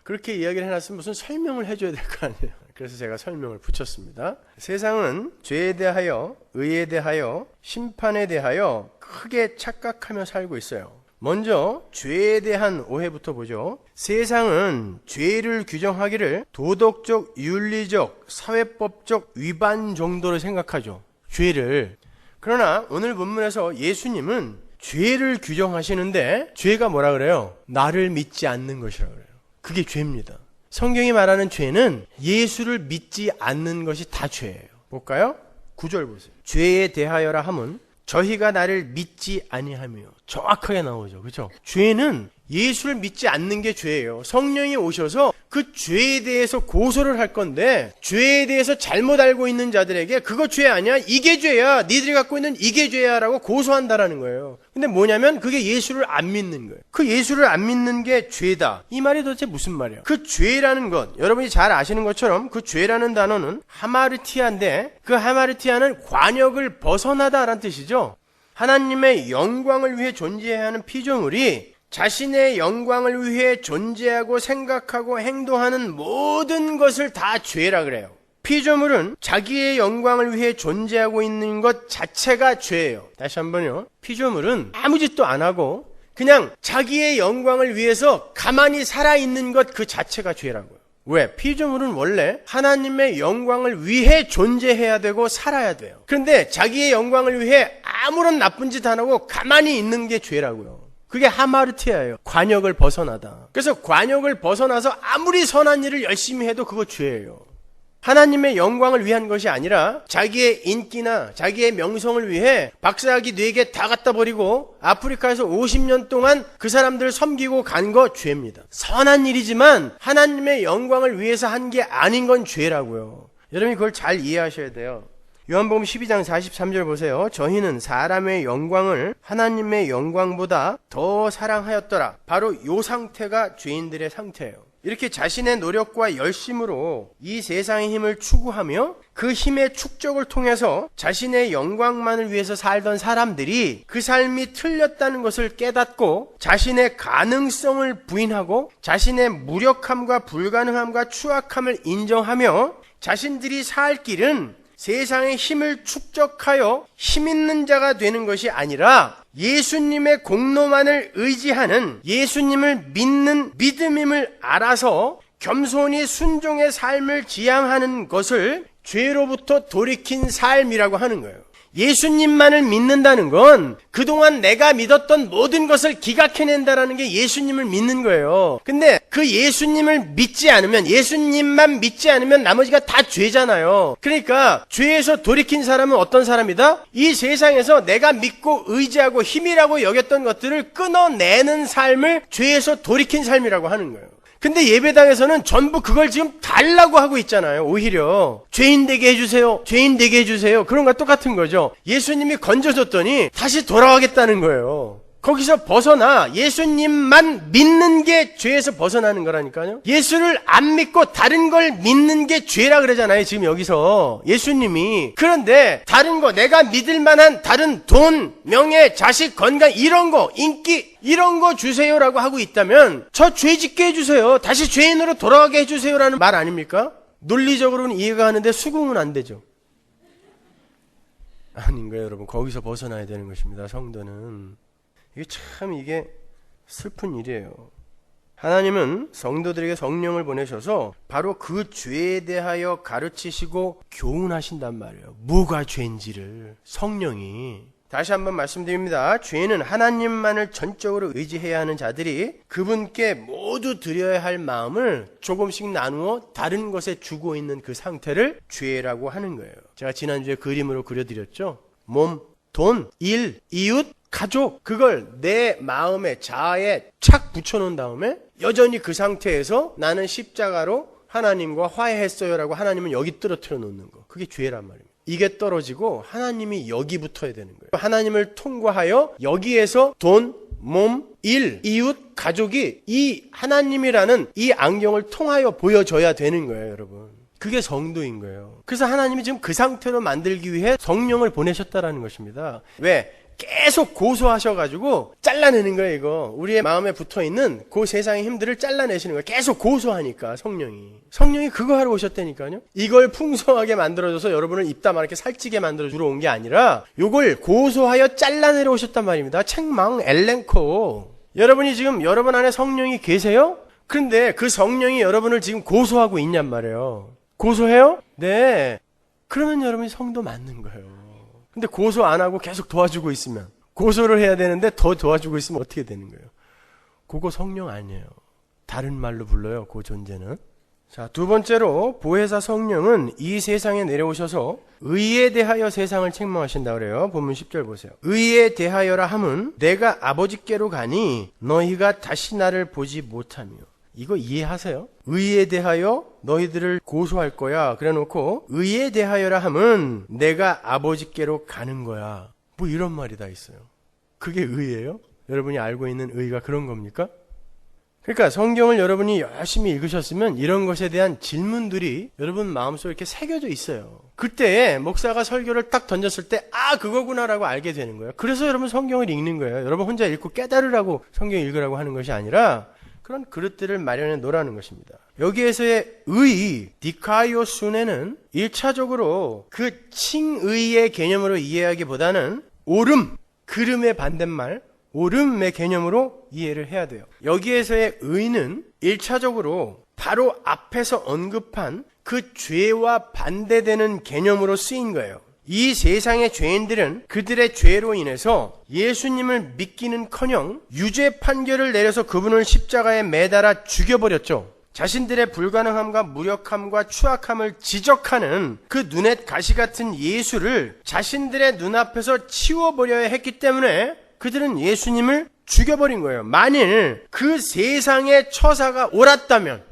그렇게 이야기를 해놨으면 무슨 설명을 해줘야 될 거 아니에요. 그래서 제가 설명을 붙였습니다. 세상은 죄에 대하여, 의에 대하여, 심판에 대하여 크게 착각하며 살고 있어요. 먼저 죄에 대한 오해부터 보죠. 세상은 죄를 규정하기를 도덕적, 윤리적, 사회법적 위반 정도로 생각하죠. 죄를. 그러나 오늘 본문에서 예수님은 죄를 규정하시는데 죄가 뭐라 그래요? 나를 믿지 않는 것이라고 그래요. 그게 죄입니다. 성경이 말하는 죄는 예수를 믿지 않는 것이 다 죄예요. 볼까요? 9절 보세요. 죄에 대하여라 함은 저희가 나를 믿지 아니하며. 정확하게 나오죠. 그렇죠? 죄는 예수를 믿지 않는 게 죄예요. 성령이 오셔서 그 죄에 대해서 고소를 할 건데 죄에 대해서 잘못 알고 있는 자들에게 그거 죄 아니야? 이게 죄야. 니들이 갖고 있는 이게 죄야 라고 고소한다라는 거예요. 근데 뭐냐면 그게 예수를 안 믿는 거예요. 그 예수를 안 믿는 게 죄다. 이 말이 도대체 무슨 말이야? 그 죄라는 것, 여러분이 잘 아시는 것처럼 그 죄라는 단어는 하마르티아인데 그 하마르티아는 관역을 벗어나다라는 뜻이죠. 하나님의 영광을 위해 존재해야 하는 피조물이 자신의 영광을 위해 존재하고 생각하고 행동하는 모든 것을 다 죄라 그래요. 피조물은 자기의 영광을 위해 존재하고 있는 것 자체가 죄예요. 다시 한번요. 피조물은 아무 짓도 안 하고 그냥 자기의 영광을 위해서 가만히 살아있는 것 그 자체가 죄라고요. 왜? 피조물은 원래 하나님의 영광을 위해 존재해야 되고 살아야 돼요. 그런데 자기의 영광을 위해 아무런 나쁜 짓 안 하고 가만히 있는 게 죄라고요. 그게 하마르티아예요. 관역을 벗어나다. 그래서 관역을 벗어나서 아무리 선한 일을 열심히 해도 그거 죄예요. 하나님의 영광을 위한 것이 아니라 자기의 인기나 자기의 명성을 위해 박사학위 4개 다 갖다 버리고 아프리카에서 50년 동안 그 사람들을 섬기고 간 거 죄입니다. 선한 일이지만 하나님의 영광을 위해서 한 게 아닌 건 죄라고요. 여러분이 그걸 잘 이해하셔야 돼요. 요한복음 12장 43절 보세요. 저희는 사람의 영광을 하나님의 영광보다 더 사랑하였더라. 바로 이 상태가 죄인들의 상태예요. 이렇게 자신의 노력과 열심으로 이 세상의 힘을 추구하며 그 힘의 축적을 통해서 자신의 영광만을 위해서 살던 사람들이 그 삶이 틀렸다는 것을 깨닫고 자신의 가능성을 부인하고 자신의 무력함과 불가능함과 추악함을 인정하며 자신들이 살 길은 세상의 힘을 축적하여 힘 있는 자가 되는 것이 아니라 예수님의 공로만을 의지하는 예수님을 믿는 믿음임을 알아서 겸손히 순종의 삶을 지향하는 것을 죄로부터 돌이킨 삶이라고 하는 거예요. 예수님만을 믿는다는 건 그동안 내가 믿었던 모든 것을 기각해낸다라는 게 예수님을 믿는 거예요. 근데 그 예수님을 믿지 않으면, 예수님만 믿지 않으면 나머지가 다 죄잖아요. 그러니까 죄에서 돌이킨 사람은 어떤 사람이다? 이 세상에서 내가 믿고 의지하고 힘이라고 여겼던 것들을 끊어내는 삶을 죄에서 돌이킨 삶이라고 하는 거예요. 근데 예배당에서는 전부 그걸 지금 달라고 하고 있잖아요. 오히려 죄인 되게 해주세요, 죄인 되게 해주세요. 그런 거 똑같은 거죠. 예수님이 건져줬더니 다시 돌아가겠다는 거예요. 거기서 벗어나 예수님만 믿는 게 죄에서 벗어나는 거라니까요. 예수를 안 믿고 다른 걸 믿는 게 죄라 그러잖아요. 지금 여기서 예수님이. 그런데 다른 거, 내가 믿을 만한 다른 돈, 명예, 자식, 건강 이런 거, 인기 이런 거 주세요라고 하고 있다면 저 죄 짓게 해주세요, 다시 죄인으로 돌아가게 해주세요라는 말 아닙니까? 논리적으로는 이해가 가는데 수긍은 안 되죠. 아닌가요 여러분? 거기서 벗어나야 되는 것입니다. 성도는. 이게 슬픈 일이에요. 하나님은 성도들에게 성령을 보내셔서 바로 그 죄에 대하여 가르치시고 교훈하신단 말이에요. 뭐가 죄인지를 성령이. 다시 한번 말씀드립니다. 죄는 하나님만을 전적으로 의지해야 하는 자들이 그분께 모두 드려야 할 마음을 조금씩 나누어 다른 것에 주고 있는 그 상태를 죄라고 하는 거예요. 제가 지난주에 그림으로 그려드렸죠. 몸, 돈, 일, 이웃, 가족, 그걸 내 마음의 자아에 착 붙여놓은 다음에 여전히 그 상태에서 나는 십자가로 하나님과 화해했어요라고 하나님은 여기 떨어뜨려 놓는 거. 그게 죄란 말입니다. 이게 떨어지고 하나님이 여기 붙어야 되는 거예요. 하나님을 통과하여 여기에서 돈, 몸, 일, 이웃, 가족이 이 하나님이라는 이 안경을 통하여 보여져야 되는 거예요, 여러분. 그게 성도인 거예요. 그래서 하나님이 지금 그 상태로 만들기 위해 성령을 보내셨다라는 것입니다. 왜? 계속 고소하셔가지고 잘라내는 거예요, 이거. 우리의 마음에 붙어있는 그 세상의 힘들을 잘라내시는 거예요. 계속 고소하니까, 성령이 그거 하러 오셨다니까요. 이걸 풍성하게 만들어줘서 여러분을 입다만 이렇게 살찌게 만들어주러 온 게 아니라 요걸 고소하여 잘라내러 오셨단 말입니다. 책망, 엘렌코. 여러분이 지금 여러분 안에 성령이 계세요? 그런데 그 성령이 여러분을 지금 고소하고 있냔 말이에요. 고소해요? 네. 그러면 여러분이 성도 맞는 거예요. 근데 고소 안 하고 계속 도와주고 있으면, 고소를 해야 되는데 더 도와주고 있으면 어떻게 되는 거예요? 그거 성령 아니에요. 다른 말로 불러요, 그 존재는. 자, 두 번째로 보혜사 성령은 이 세상에 내려오셔서 의에 대하여 세상을 책망하신다 그래요. 본문 10절 보세요. 의에 대하여라 함은 내가 아버지께로 가니 너희가 다시 나를 보지 못하며. 이거 이해하세요? 의에 대하여 너희들을 고소할 거야. 그래 놓고 의에 대하여라 함은 내가 아버지께로 가는 거야. 뭐 이런 말이 다 있어요. 그게 의예요? 여러분이 알고 있는 의가 그런 겁니까? 그러니까 성경을 여러분이 열심히 읽으셨으면 이런 것에 대한 질문들이 여러분 마음속에 이렇게 새겨져 있어요. 그때 목사가 설교를 딱 던졌을 때 그거구나라고 알게 되는 거예요. 그래서 여러분 성경을 읽는 거예요. 여러분 혼자 읽고 깨달으라고 성경 읽으라고 하는 것이 아니라 그런 그릇들을 마련해 놓으라는 것입니다. 여기에서의 의, 디카이오순에는 1차적으로 그 칭의의 개념으로 이해하기보다는 옳음, 그름의 반대말, 옳음의 개념으로 이해를 해야 돼요. 여기에서의 의는 1차적으로 바로 앞에서 언급한 그 죄와 반대되는 개념으로 쓰인 거예요. 이 세상의 죄인들은 그들의 죄로 인해서 예수님을 믿기는커녕 유죄 판결을 내려서 그분을 십자가에 매달아 죽여버렸죠. 자신들의 불가능함과 무력함과 추악함을 지적하는 그 눈에 가시 같은 예수를 자신들의 눈앞에서 치워버려야 했기 때문에 그들은 예수님을 죽여버린 거예요. 만일 그 세상의 처사가 옳았다면,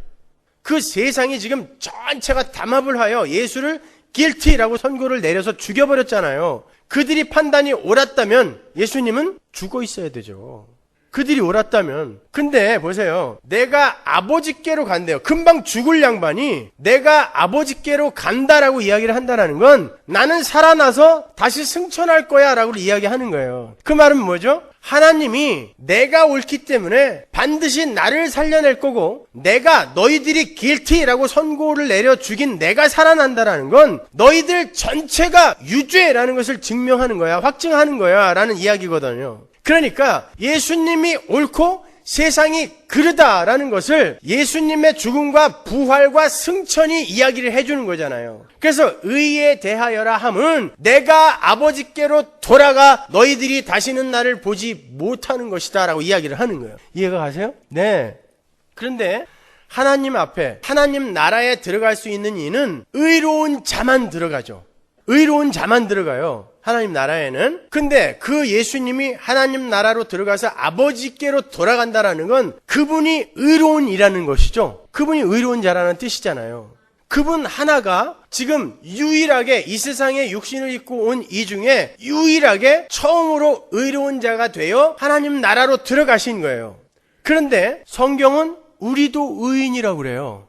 그 세상이 지금 전체가 담합을 하여 예수를 guilty라고 선고를 내려서 죽여버렸잖아요. 그들이 판단이 옳았다면 예수님은 죽어 있어야 되죠. 그들이 옳았다면. 근데 보세요. 내가 아버지께로 간대요. 금방 죽을 양반이 내가 아버지께로 간다라고 이야기를 한다는 건 나는 살아나서 다시 승천할 거야 라고 이야기하는 거예요. 그 말은 뭐죠? 하나님이 내가 옳기 때문에 반드시 나를 살려낼 거고, 내가 너희들이 guilty라고 선고를 내려 죽인 내가 살아난다라는 건 너희들 전체가 유죄라는 것을 증명하는 거야, 확증하는 거야 라는 이야기거든요. 그러니까 예수님이 옳고 세상이 그르다라는 것을 예수님의 죽음과 부활과 승천이 이야기를 해주는 거잖아요. 그래서 의에 대하여라 함은 내가 아버지께로 돌아가 너희들이 다시는 나를 보지 못하는 것이다 라고 이야기를 하는 거예요. 이해가 가세요? 네. 그런데 하나님 앞에, 하나님 나라에 들어갈 수 있는 이는 의로운 자만 들어가죠. 의로운 자만 들어가요. 하나님 나라에는. 근데 그 예수님이 하나님 나라로 들어가서 아버지께로 돌아간다라는 건 그분이 의로운 이라는 것이죠. 그분이 의로운 자라는 뜻이잖아요. 그분 하나가 지금 유일하게 이 세상에 육신을 입고 온 이 중에 유일하게 처음으로 의로운 자가 되어 하나님 나라로 들어가신 거예요. 그런데 성경은 우리도 의인이라고 그래요.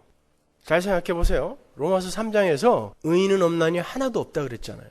잘 생각해 보세요. 로마서 3장에서 의인은 없나니 하나도 없다 그랬잖아요.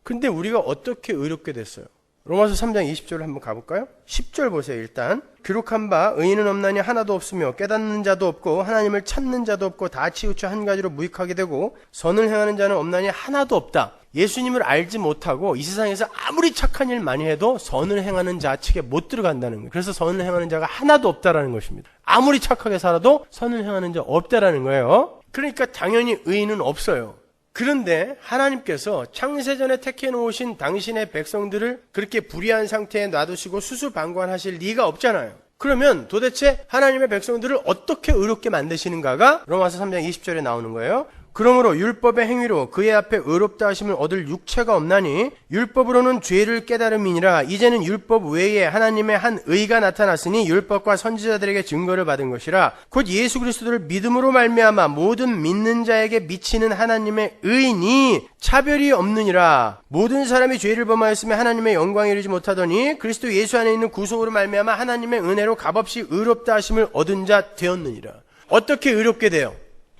근데 우리가 어떻게 의롭게 됐어요? 로마서 3장 20절을 한번 가볼까요? 10절 보세요. 일단 기록한 바 의인은 없나니 하나도 없으며 깨닫는 자도 없고 하나님을 찾는 자도 없고 다 치우쳐 한 가지로 무익하게 되고 선을 행하는 자는 없나니 하나도 없다. 예수님을 알지 못하고 이 세상에서 아무리 착한 일 많이 해도 선을 행하는 자 측에 못 들어간다는 거예요. 그래서 선을 행하는 자가 하나도 없다라는 것입니다. 아무리 착하게 살아도 선을 행하는 자 없다라는 거예요. 그러니까 당연히 의인은 없어요. 그런데 하나님께서 창세전에 택해 놓으신 당신의 백성들을 그렇게 불의한 상태에 놔두시고 수수방관하실 리가 없잖아요. 그러면 도대체 하나님의 백성들을 어떻게 의롭게 만드시는가가 로마서 3장 20절에 나오는 거예요. 그러므로 율법의 행위로 그의 앞에 의롭다 하심을 얻을 육체가 없나니 율법으로는 죄를 깨달음이니라. 이제는 율법 외에 하나님의 한 의가 나타났으니 율법과 선지자들에게 증거를 받은 것이라. 곧 예수 그리스도를 믿음으로 말미암아 모든 믿는 자에게 미치는 하나님의 의니 차별이 없느니라. 모든 사람이 죄를 범하였으며 하나님의 영광에 이르지 못하더니 그리스도 예수 안에 있는 구속으로 말미암아 하나님의 은혜로 값없이 의롭다 하심을 얻은 자 되었느니라. 어떻게 의롭게 돼요?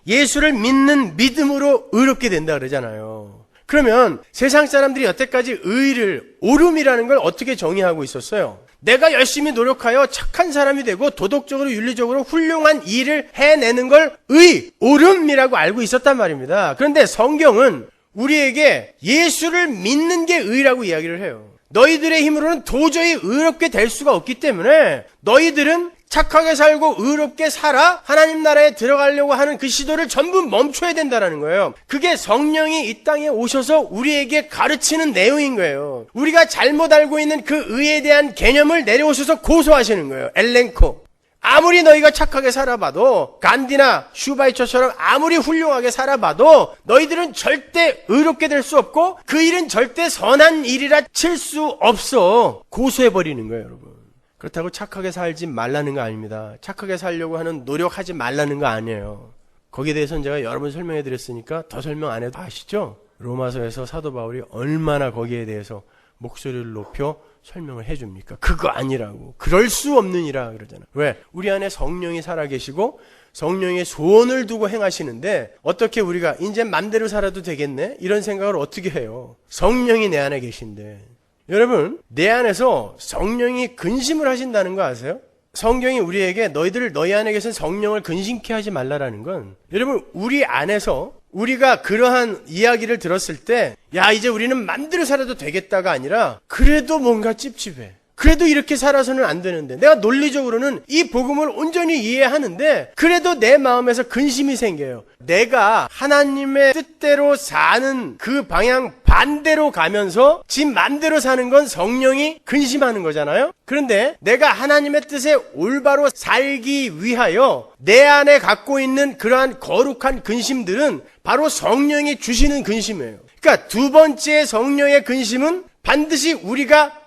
예수를 믿는 믿음으로 의롭게 된다 그러잖아요. 그러면 세상 사람들이 여태까지 의를, 옳음이라는 걸 어떻게 정의하고 있었어요? 내가 열심히 노력하여 착한 사람이 되고 도덕적으로 윤리적으로 훌륭한 일을 해내는 걸 의, 옳음이라고 알고 있었단 말입니다. 그런데 성경은 우리에게 예수를 믿는 게 의라고 이야기를 해요. 너희들의 힘으로는 도저히 의롭게 될 수가 없기 때문에 너희들은 착하게 살고 의롭게 살아 하나님 나라에 들어가려고 하는 그 시도를 전부 멈춰야 된다는 거예요. 그게 성령이 이 땅에 오셔서 우리에게 가르치는 내용인 거예요. 우리가 잘못 알고 있는 그 의에 대한 개념을 내려오셔서 고소하시는 거예요. 엘렌코. 아무리 너희가 착하게 살아봐도, 간디나 슈바이처처럼 아무리 훌륭하게 살아봐도 너희들은 절대 의롭게 될 수 없고 그 일은 절대 선한 일이라 칠 수 없어. 고소해버리는 거예요, 여러분. 그렇다고 착하게 살지 말라는 거 아닙니다. 착하게 살려고 하는 노력하지 말라는 거 아니에요. 거기에 대해서는 제가 여러 번 설명해 드렸으니까 더 설명 안 해도 아시죠? 로마서에서 사도 바울이 얼마나 거기에 대해서 목소리를 높여 설명을 해줍니까? 그거 아니라고. 그럴 수 없느니라 그러잖아요. 왜? 우리 안에 성령이 살아계시고 성령의 소원을 두고 행하시는데 어떻게 우리가 이제 맘대로 살아도 되겠네? 이런 생각을 어떻게 해요? 성령이 내 안에 계신데. 여러분, 내 안에서 성령이 근심을 하신다는 거 아세요? 성경이 우리에게 너희 안에 계신 성령을 근심케 하지 말라라는 건, 여러분, 우리 안에서 우리가 그러한 이야기를 들었을 때, 야, 이제 우리는 맘대로 살아도 되겠다가 아니라, 그래도 뭔가 찝찝해. 그래도 이렇게 살아서는 안 되는데, 내가 논리적으로는 이 복음을 온전히 이해하는데 그래도 내 마음에서 근심이 생겨요. 내가 하나님의 뜻대로 사는 그 방향 반대로 가면서 지 맘대로 사는 건 성령이 근심하는 거잖아요. 그런데 내가 하나님의 뜻에 올바로 살기 위하여 내 안에 갖고 있는 그러한 거룩한 근심들은 바로 성령이 주시는 근심이에요. 그러니까 두 번째 성령의 근심은 반드시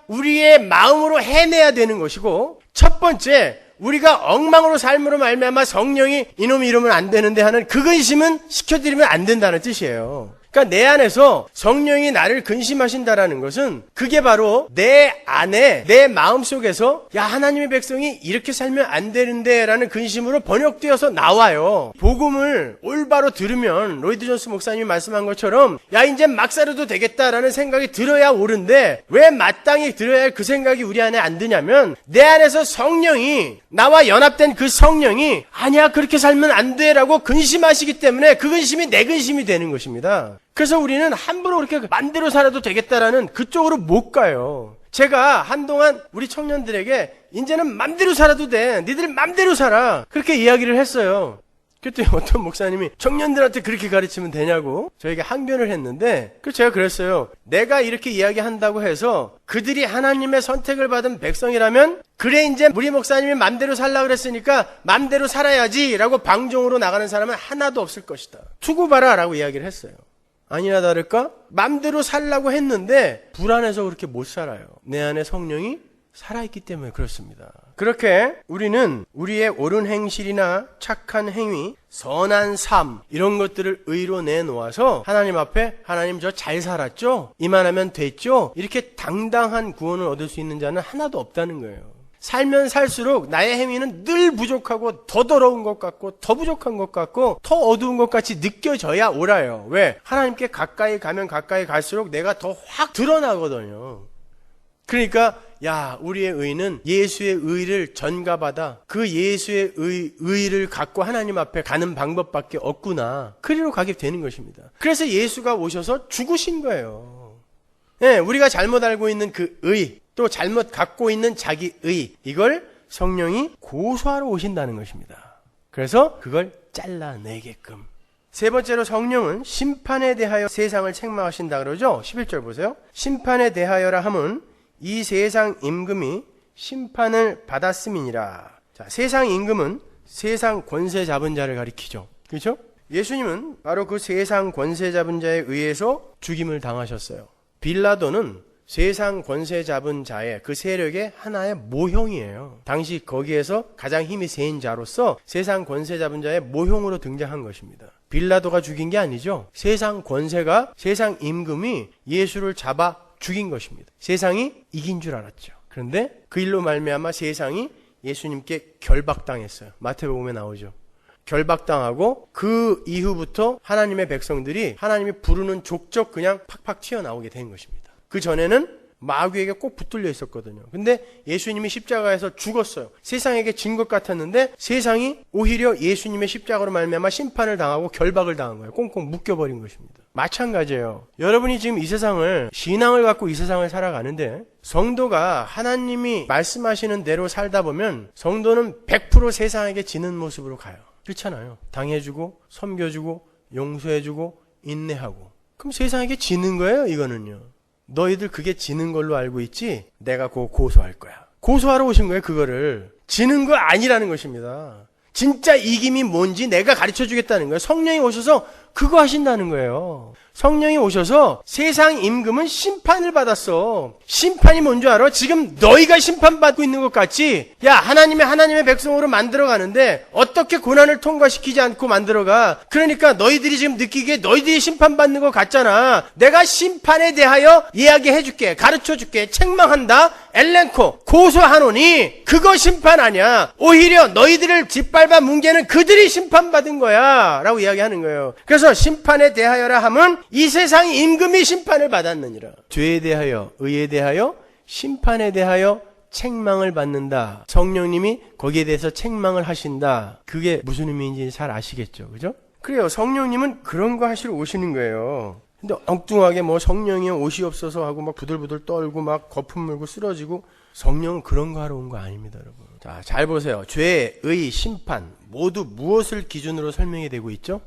우리의 마음으로 해내야 되는 것이고, 첫 번째 우리가 엉망으로 삶으로 말미암아 성령이 이놈이 이러면 안 되는데 하는 그 근심은 시켜드리면 안 된다는 뜻이에요. 그러니까 내 안에서 성령이 나를 근심하신다라는 것은 그게 바로 내 안에, 내 마음속에서 야, 하나님의 백성이 이렇게 살면 안 되는데 라는 근심으로 번역되어서 나와요. 복음을 올바로 들으면 로이드 존스 목사님이 말씀한 것처럼 야, 이제 막 살아도 되겠다라는 생각이 들어야 옳은데 왜 마땅히 들어야 할 그 생각이 우리 안에 안 드냐면 내 안에서 성령이, 나와 연합된 그 성령이 아니야, 그렇게 살면 안 돼 라고 근심하시기 때문에 그 근심이 내 근심이 되는 것입니다. 그래서 우리는 함부로 그렇게 맘대로 살아도 되겠다라는 그쪽으로 못 가요. 제가 한동안 우리 청년들에게 이제는 맘대로 살아도 돼, 니들 맘대로 살아, 그렇게 이야기를 했어요. 그때 어떤 목사님이 청년들한테 그렇게 가르치면 되냐고 저에게 항변을 했는데, 그래서 제가 그랬어요. 내가 이렇게 이야기한다고 해서 그들이 하나님의 선택을 받은 백성이라면 그래, 이제 우리 목사님이 맘대로 살라 그랬으니까 맘대로 살아야지 라고 방종으로 나가는 사람은 하나도 없을 것이다. 두고 봐라 라고 이야기를 했어요. 아니나 다를까? 맘대로 살라고 했는데 불안해서 그렇게 못 살아요. 내 안에 성령이 살아있기 때문에 그렇습니다. 그렇게 우리는 우리의 옳은 행실이나 착한 행위, 선한 삶, 이런 것들을 의로 내놓아서 하나님 앞에 하나님 저 잘 살았죠? 이만하면 됐죠? 이렇게 당당한 구원을 얻을 수 있는 자는 하나도 없다는 거예요. 살면 살수록 나의 행위는 늘 부족하고 더 더러운 것 같고 더 부족한 것 같고 더 어두운 것 같이 느껴져야 옳아요. 왜? 하나님께 가까이 가면 가까이 갈수록 내가 더 확 드러나거든요. 그러니까 야, 우리의 의는 예수의 의를 전가받아 그 예수의 의를 갖고 하나님 앞에 가는 방법밖에 없구나, 그리로 가게 되는 것입니다. 그래서 예수가 오셔서 죽으신 거예요. 네, 우리가 잘못 알고 있는 그 의, 또 잘못 갖고 있는 자기 의, 이걸 성령이 고소하러 오신다는 것입니다. 그래서 그걸 잘라내게끔. 세 번째로 성령은 심판에 대하여 세상을 책망하신다 그러죠. 11절 보세요. 심판에 대하여라 함은 이 세상 임금이 심판을 받았음이니라. 자, 세상 임금은 세상 권세 잡은 자를 가리키죠. 그렇죠? 예수님은 바로 그 세상 권세 잡은 자에 의해서 죽임을 당하셨어요. 빌라도는 세상 권세 잡은 자의 그 세력의 하나의 모형이에요. 당시 거기에서 가장 힘이 세인 자로서 세상 권세 잡은 자의 모형으로 등장한 것입니다. 빌라도가 죽인 게 아니죠. 세상 권세가, 세상 임금이 예수를 잡아 죽인 것입니다. 세상이 이긴 줄 알았죠. 그런데 그 일로 말미암아 세상이 예수님께 결박당했어요. 마태복음에 나오죠. 결박당하고 그 이후부터 하나님의 백성들이 하나님이 부르는 족적 그냥 팍팍 튀어나오게 된 것입니다. 그 전에는 마귀에게 꼭 붙들려 있었거든요. 근데 예수님이 십자가에서 죽었어요. 세상에게 진 것 같았는데 세상이 오히려 예수님의 십자가로 말미암아 심판을 당하고 결박을 당한 거예요. 꽁꽁 묶여버린 것입니다. 마찬가지예요. 여러분이 지금 이 세상을, 신앙을 갖고 이 세상을 살아가는데 성도가 하나님이 말씀하시는 대로 살다 보면 성도는 100% 세상에게 지는 모습으로 가요. 그렇잖아요. 당해주고 섬겨주고 용서해주고 인내하고. 그럼 세상에게 지는 거예요, 이거는요. 너희들 그게 지는 걸로 알고 있지? 내가 그거 고소할 거야. 고소하러 오신 거예요, 그거를. 지는 거 아니라는 것입니다. 진짜 이김이 뭔지 내가 가르쳐 주겠다는 거예요. 성령이 오셔서 그거 하신다는 거예요. 성령이 오셔서 세상 임금은 심판을 받았어. 심판이 뭔지 알아? 지금 너희가 심판받고 있는 것 같지? 야, 하나님의 백성으로 만들어가는데 어떻게 고난을 통과시키지 않고 만들어가? 그러니까 너희들이 지금 느끼기에 너희들이 심판받는 것 같잖아. 내가 심판에 대하여 이야기해줄게. 가르쳐줄게. 책망한다. 엘렌코 고소하노니 그거 심판 아니야. 오히려 너희들을 짓밟아 뭉개는 그들이 심판받은 거야 라고 이야기하는 거예요. 그래서 심판에 대하여라 함은 이 세상 임금이 심판을 받았느니라. 죄에 대하여, 의에 대하여, 심판에 대하여 책망을 받는다. 성령님이 거기에 대해서 책망을 하신다. 그게 무슨 의미인지 잘 아시겠죠, 그죠? 그래요. 성령님은 그런 거 하시러 오시는 거예요. 근데 엉뚱하게 뭐 성령이 오시옵소서 하고 막 부들부들 떨고 막 거품 물고 쓰러지고, 성령은 그런 거 하러 온 거 아닙니다, 여러분. 자, 잘 보세요. 죄, 의, 심판 모두 무엇을 기준으로 설명이 되고 있죠?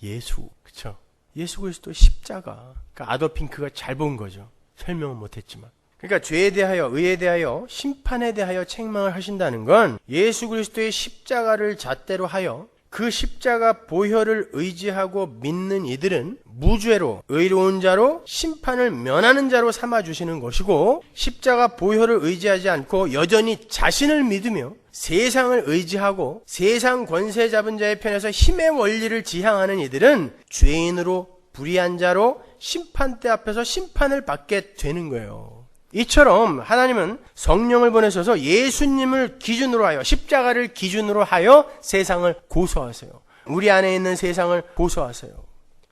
예수, 그쵸? 예수 그리스도의 십자가. 그러니까 아더핑크가 잘 본 거죠. 설명은 못했지만. 그러니까 죄에 대하여, 의에 대하여, 심판에 대하여 책망을 하신다는 건 예수 그리스도의 십자가를 잣대로 하여 그 십자가 보혈을 의지하고 믿는 이들은 무죄로, 의로운 자로, 심판을 면하는 자로 삼아주시는 것이고, 십자가 보혈을 의지하지 않고 여전히 자신을 믿으며 세상을 의지하고 세상 권세 잡은 자의 편에서 힘의 원리를 지향하는 이들은 죄인으로, 불의한 자로 심판대 앞에서 심판을 받게 되는 거예요. 이처럼 하나님은 성령을 보내셔서 예수님을 기준으로 하여, 십자가를 기준으로 하여 세상을 고소하세요. 우리 안에 있는 세상을 고소하세요.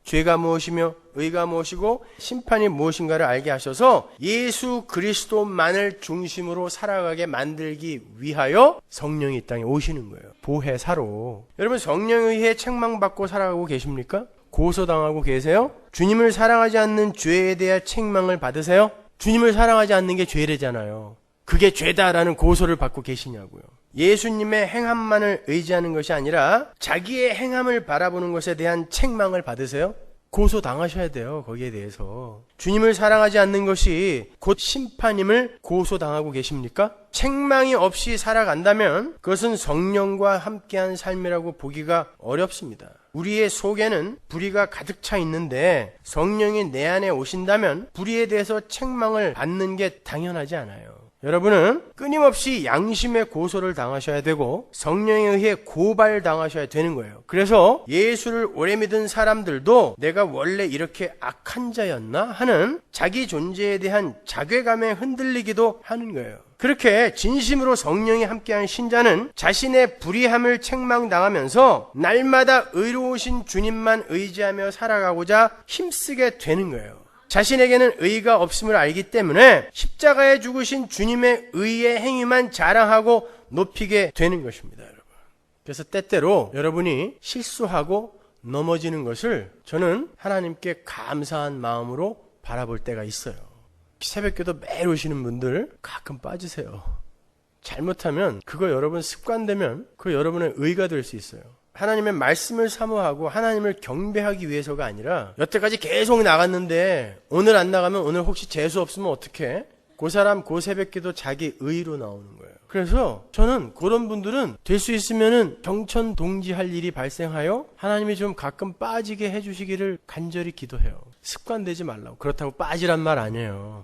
죄가 무엇이며 의가 무엇이고 심판이 무엇인가를 알게 하셔서 예수 그리스도만을 중심으로 살아가게 만들기 위하여 성령이 이 땅에 오시는 거예요. 보혜사로. 여러분, 성령에 의해 책망받고 살아가고 계십니까? 고소당하고 계세요? 주님을 사랑하지 않는 죄에 대한 책망을 받으세요? 주님을 사랑하지 않는 게 죄래잖아요. 그게 죄다라는 고소를 받고 계시냐고요. 예수님의 행함만을 의지하는 것이 아니라 자기의 행함을 바라보는 것에 대한 책망을 받으세요? 고소당하셔야 돼요. 거기에 대해서. 주님을 사랑하지 않는 것이 곧 심판임을 고소당하고 계십니까? 책망이 없이 살아간다면 그것은 성령과 함께한 삶이라고 보기가 어렵습니다. 우리의 속에는 불의가 가득 차 있는데 성령이 내 안에 오신다면 불의에 대해서 책망을 받는 게 당연하지 않아요. 여러분은 끊임없이 양심의 고소를 당하셔야 되고 성령에 의해 고발당하셔야 되는 거예요. 그래서 예수를 오래 믿은 사람들도 내가 원래 이렇게 악한 자였나 하는 자기 존재에 대한 자괴감에 흔들리기도 하는 거예요. 그렇게 진심으로 성령이 함께한 신자는 자신의 불의함을 책망당하면서 날마다 의로우신 주님만 의지하며 살아가고자 힘쓰게 되는 거예요. 자신에게는 의가 없음을 알기 때문에 십자가에 죽으신 주님의 의의 행위만 자랑하고 높이게 되는 것입니다, 여러분. 그래서 때때로 여러분이 실수하고 넘어지는 것을 저는 하나님께 감사한 마음으로 바라볼 때가 있어요. 새벽기도 매일 오시는 분들 가끔 빠지세요. 잘못하면 그거 여러분 습관되면 그거 여러분의 의가 될 수 있어요. 하나님의 말씀을 사모하고 하나님을 경배하기 위해서가 아니라 여태까지 계속 나갔는데 오늘 안 나가면 오늘 혹시 재수 없으면 어떡해? 그 사람 그 새벽기도 자기 의로 나오는 거예요. 그래서 저는 그런 분들은 될 수 있으면은 경천동지할 일이 발생하여 하나님이 좀 가끔 빠지게 해주시기를 간절히 기도해요. 습관되지 말라고. 그렇다고 빠지란 말 아니에요.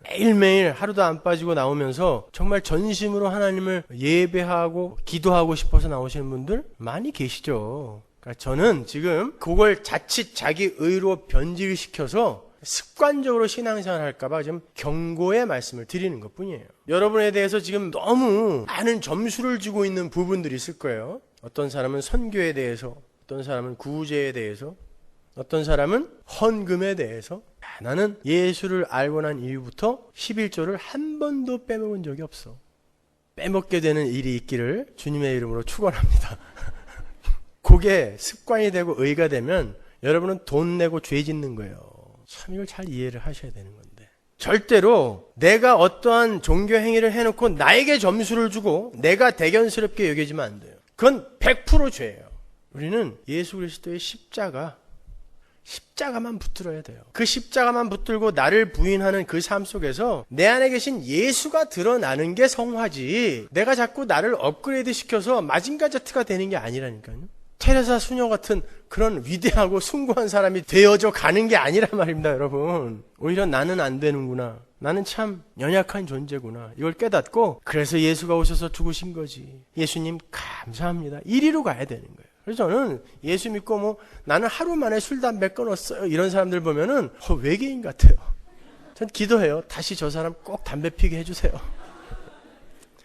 매일매일 하루도 안 빠지고 나오면서 정말 전심으로 하나님을 예배하고 기도하고 싶어서 나오시는 분들 많이 계시죠. 그러니까 저는 지금 그걸 자칫 자기 의로 변질시켜서 습관적으로 신앙생활 할까봐 지금 경고의 말씀을 드리는 것 뿐이에요. 여러분에 대해서 지금 너무 많은 점수를 주고 있는 부분들이 있을 거예요. 어떤 사람은 선교에 대해서, 어떤 사람은 구제에 대해서, 어떤 사람은 헌금에 대해서. 나는 예수를 알고 난 이후부터 11조를 한 번도 빼먹은 적이 없어. 빼먹게 되는 일이 있기를 주님의 이름으로 축원합니다. 그게 습관이 되고 의가 되면 여러분은 돈 내고 죄 짓는 거예요. 참 이걸 잘 이해를 하셔야 되는 건데, 절대로 내가 어떠한 종교 행위를 해놓고 나에게 점수를 주고 내가 대견스럽게 여겨지면 안 돼요. 그건 100% 죄예요. 우리는 예수 그리스도의 십자가만 붙들어야 돼요. 그 십자가만 붙들고 나를 부인하는 그 삶 속에서 내 안에 계신 예수가 드러나는 게 성화지, 내가 자꾸 나를 업그레이드 시켜서 마징가자트가 되는 게 아니라니까요. 테레사 수녀 같은 그런 위대하고 숭고한 사람이 되어져 가는 게 아니란 말입니다, 여러분. 오히려 나는 안 되는구나, 나는 참 연약한 존재구나, 이걸 깨닫고 그래서 예수가 오셔서 죽으신 거지, 예수님 감사합니다, 이리로 가야 되는 거예요. 그래서 저는 예수 믿고 나는 하루 만에 술 담배 끊었어요 이런 사람들 보면은 외계인 같아요. 전 기도해요. 다시 저 사람 꼭 담배 피게 해주세요.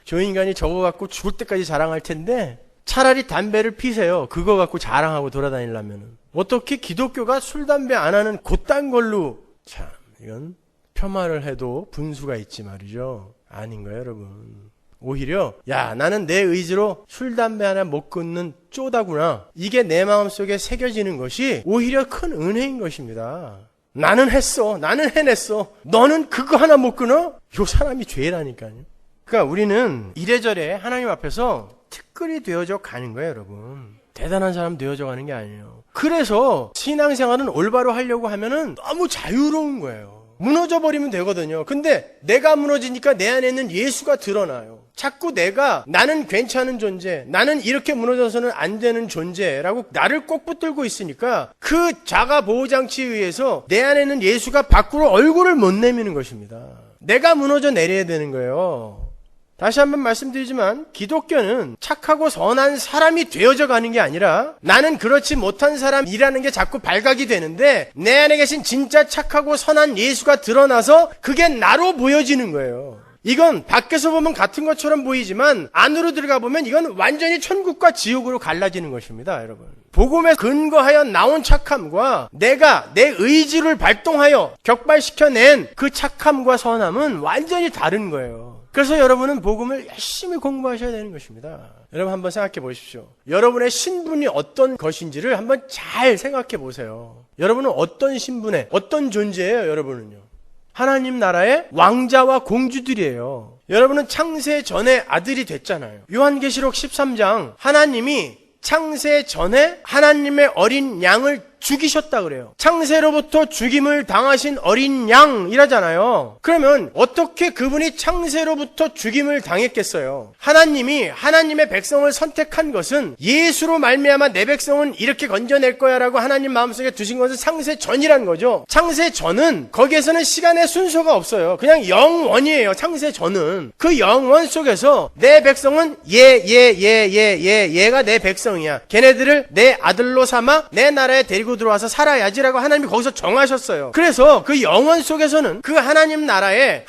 저 인간이 저거 갖고 죽을 때까지 자랑할 텐데 차라리 담배를 피세요. 그거 갖고 자랑하고 돌아다니려면은. 어떻게 기독교가 술 담배 안 하는 그딴 걸로, 참 이건 폄하를 해도 분수가 있지 말이죠. 아닌 거예요, 여러분. 오히려 야, 나는 내 의지로 술 담배 하나 못 끊는 쪼다구나, 이게 내 마음속에 새겨지는 것이 오히려 큰 은혜인 것입니다. 나는 했어, 나는 해냈어, 너는 그거 하나 못 끊어? 요 사람이 죄라니까요. 그러니까 우리는 이래저래 하나님 앞에서 특글이 되어져 가는 거예요, 여러분. 대단한 사람 되어져 가는 게 아니에요. 그래서 신앙생활은 올바로 하려고 하면은 너무 자유로운 거예요. 무너져 버리면 되거든요. 근데 내가 무너지니까 내 안에 있는 예수가 드러나요. 자꾸 나는 괜찮은 존재, 나는 이렇게 무너져서는 안 되는 존재라고 나를 꼭 붙들고 있으니까 그 자가 보호장치에 의해서 내 안에 있는 예수가 밖으로 얼굴을 못 내미는 것입니다. 내가 무너져 내려야 되는 거예요. 다시 한번 말씀드리지만 기독교는 착하고 선한 사람이 되어져 가는 게 아니라 나는 그렇지 못한 사람이라는 게 자꾸 발각이 되는데 내 안에 계신 진짜 착하고 선한 예수가 드러나서 그게 나로 보여지는 거예요. 이건 밖에서 보면 같은 것처럼 보이지만 안으로 들어가 보면 이건 완전히 천국과 지옥으로 갈라지는 것입니다, 여러분. 복음에 근거하여 나온 착함과 내가 내 의지를 발동하여 격발시켜낸 그 착함과 선함은 완전히 다른 거예요. 그래서 여러분은 복음을 열심히 공부하셔야 되는 것입니다. 여러분 한번 생각해 보십시오. 여러분의 신분이 어떤 것인지를 한번 잘 생각해 보세요. 여러분은 어떤 신분에 어떤 존재예요? 여러분은요, 하나님 나라의 왕자와 공주들이에요. 여러분은 창세 전에 아들이 됐잖아요. 요한계시록 13장, 하나님이 창세 전에 하나님의 어린 양을 죽이셨다 그래요. 창세로부터 죽임을 당하신 어린 양이라잖아요. 그러면 어떻게 그분이 창세로부터 죽임을 당했겠어요? 하나님이 하나님의 백성을 선택한 것은 예수로 말미암아 내 백성은 이렇게 건져낼 거야 라고 하나님 마음속에 두신 것은 창세 전이란 거죠. 창세 전은 거기에서는 시간의 순서가 없어요. 그냥 영원이에요. 창세 전은 그 영원 속에서 내 백성은 얘가 내 백성이야, 걔네들을 내 아들로 삼아 내 나라에 데리고 들어와서 살아야지라고 하나님이 거기서 정하셨어요. 그래서 그 영원 속에서는 그 하나님 나라의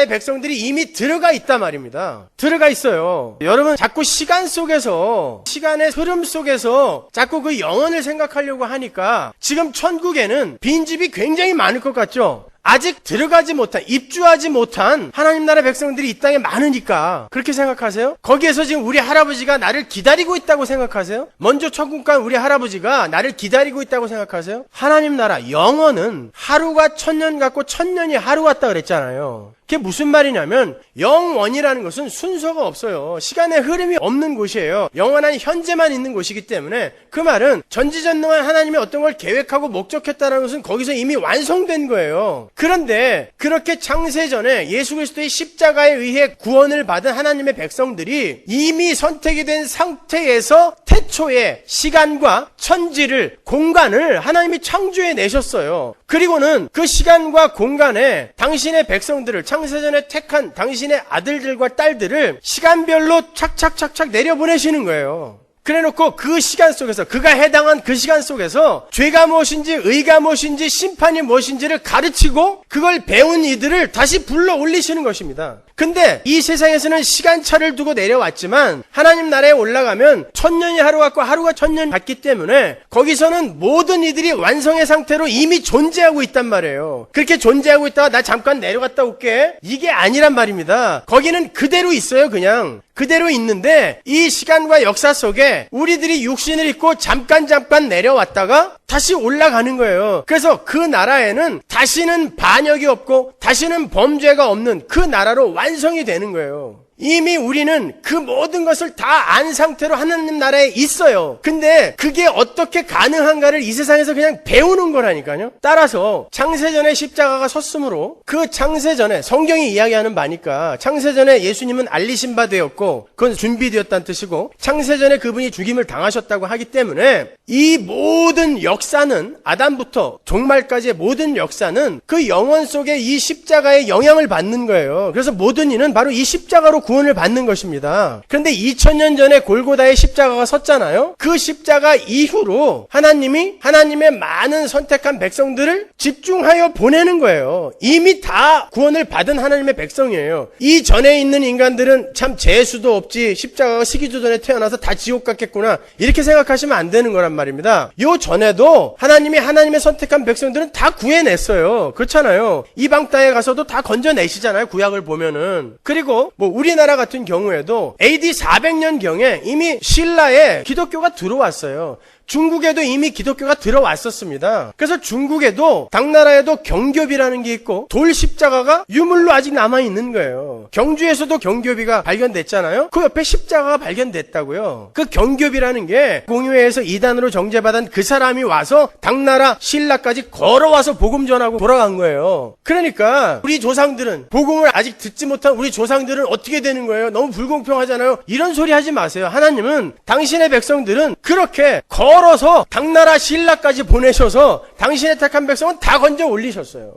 백성들이 이미 들어가 있단 말입니다. 들어가 있어요. 여러분 자꾸 시간 속에서, 시간의 흐름 속에서 자꾸 그 영원을 생각하려고 하니까 지금 천국에는 빈집이 굉장히 많을 것 같죠? 아직 들어가지 못한, 입주하지 못한 하나님 나라 백성들이 이 땅에 많으니까 그렇게 생각하세요? 거기에서 지금 우리 할아버지가 나를 기다리고 있다고 생각하세요? 먼저 천국 간 우리 할아버지가 나를 기다리고 있다고 생각하세요? 하나님 나라 영원은 하루가 천년 같고 천년이 하루 같다 그랬잖아요. 그게 무슨 말이냐면 영원이라는 것은 순서가 없어요. 시간의 흐름이 없는 곳이에요. 영원한 현재만 있는 곳이기 때문에 그 말은 전지전능한 하나님이 어떤 걸 계획하고 목적했다는 것은 거기서 이미 완성된 거예요. 그런데 그렇게 창세전에 예수 그리스도의 십자가에 의해 구원을 받은 하나님의 백성들이 이미 선택이 된 상태에서 태초에 시간과 천지를, 공간을 하나님이 창조해 내셨어요. 그리고는 그 시간과 공간에 당신의 백성들을, 창세전에 택한 당신의 아들들과 딸들을 시간별로 착착착착 내려보내시는 거예요. 그래놓고 그 시간 속에서, 그가 해당한 그 시간 속에서 죄가 무엇인지, 의가 무엇인지, 심판이 무엇인지를 가르치고 그걸 배운 이들을 다시 불러 올리시는 것입니다. 근데 이 세상에서는 시간차를 두고 내려왔지만 하나님 나라에 올라가면 1000년이 하루 같고 하루가 1000년 같기 때문에 거기서는 모든 이들이 완성의 상태로 이미 존재하고 있단 말이에요. 그렇게 존재하고 있다가 나 잠깐 내려갔다 올게, 이게 아니란 말입니다. 거기는 그대로 있어요. 그냥 그대로 있는데 이 시간과 역사 속에 우리들이 육신을 입고 잠깐 내려왔다가 다시 올라가는 거예요. 그래서 그 나라에는 다시는 반역이 없고 다시는 범죄가 없는 그 나라로 완성이 되는 거예요. 이미 우리는 그 모든 것을 다 안 상태로 하나님 나라에 있어요. 근데 그게 어떻게 가능한가를 이 세상에서 그냥 배우는 거라니까요. 따라서 창세전에 십자가가 섰으므로 그 창세전에, 성경이 이야기하는 바니까 창세전에 예수님은 알리신 바 되었고 그건 준비되었다는 뜻이고, 창세전에 그분이 죽임을 당하셨다고 하기 때문에 이 모든 역사는, 아담부터 종말까지의 모든 역사는 그 영원 속에 이 십자가의 영향을 받는 거예요. 그래서 모든 이는 바로 이 십자가로 구원을 받는 것입니다. 그런데 2000년 전에 골고다의 십자가가 섰잖아요. 그 십자가 이후로 하나님이 하나님의 많은 선택한 백성들을 집중하여 보내는 거예요. 이미 다 구원을 받은 하나님의 백성이에요. 이 전에 있는 인간들은 참 재수도 없지, 십자가가 시기도 전에 태어나서 다 지옥 갔겠구나, 이렇게 생각하시면 안 되는 거란 말입니다. 요 전에도 하나님이 하나님의 선택한 백성들은 다 구해냈어요. 그렇잖아요. 이방 땅에 가서도 다 건져내시잖아요. 구약을 보면은. 그리고 뭐 우리나라 같은 경우에도 AD 400년경에 이미 신라에 기독교가 들어왔어요. 중국에도 이미 기독교가 들어왔었습니다. 그래서 중국에도, 당나라에도 경교비라는 게 있고 돌 십자가가 유물로 아직 남아있는 거예요. 경주에서도 경교비가 발견됐잖아요. 그 옆에 십자가가 발견됐다고요. 그 경교비라는 게 공유회에서 이단으로 정죄받은 그 사람이 와서 당나라, 신라까지 걸어와서 복음 전하고 돌아간 거예요. 그러니까 우리 조상들은, 복음을 아직 듣지 못한 우리 조상들은 어떻게 되는 거예요? 너무 불공평하잖아요. 이런 소리 하지 마세요. 하나님은 당신의 백성들은 그렇게 걸어서 당나라, 신라까지 보내셔서 당신의 택한 백성은 다 건져 올리셨어요.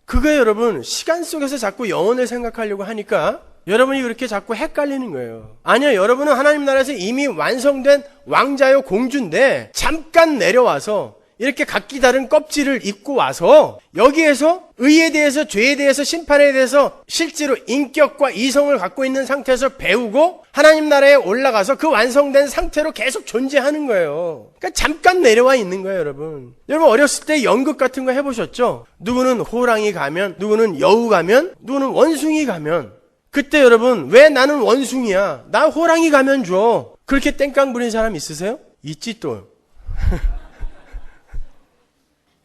그거에 여러분, 시간 속에서 자꾸 영혼을 생각하려고 하니까 여러분이 그렇게 자꾸 헷갈리는 거예요. 아니요, 여러분은 하나님 나라에서 이미 완성된 왕자요 공주인데 잠깐 내려와서 이렇게 각기 다른 껍질을 입고 와서 여기에서 의에 대해서, 죄에 대해서, 심판에 대해서 실제로 인격과 이성을 갖고 있는 상태에서 배우고 하나님 나라에 올라가서 그 완성된 상태로 계속 존재하는 거예요. 그러니까 잠깐 내려와 있는 거예요, 여러분. 여러분 어렸을 때 연극 같은 거 해보셨죠? 누구는 호랑이 가면, 누구는 여우 가면, 누구는 원숭이 가면. 그때 여러분, 왜 나는 원숭이야? 나 호랑이 가면 줘. 그렇게 땡깡 부린 사람 있으세요? 있지 또.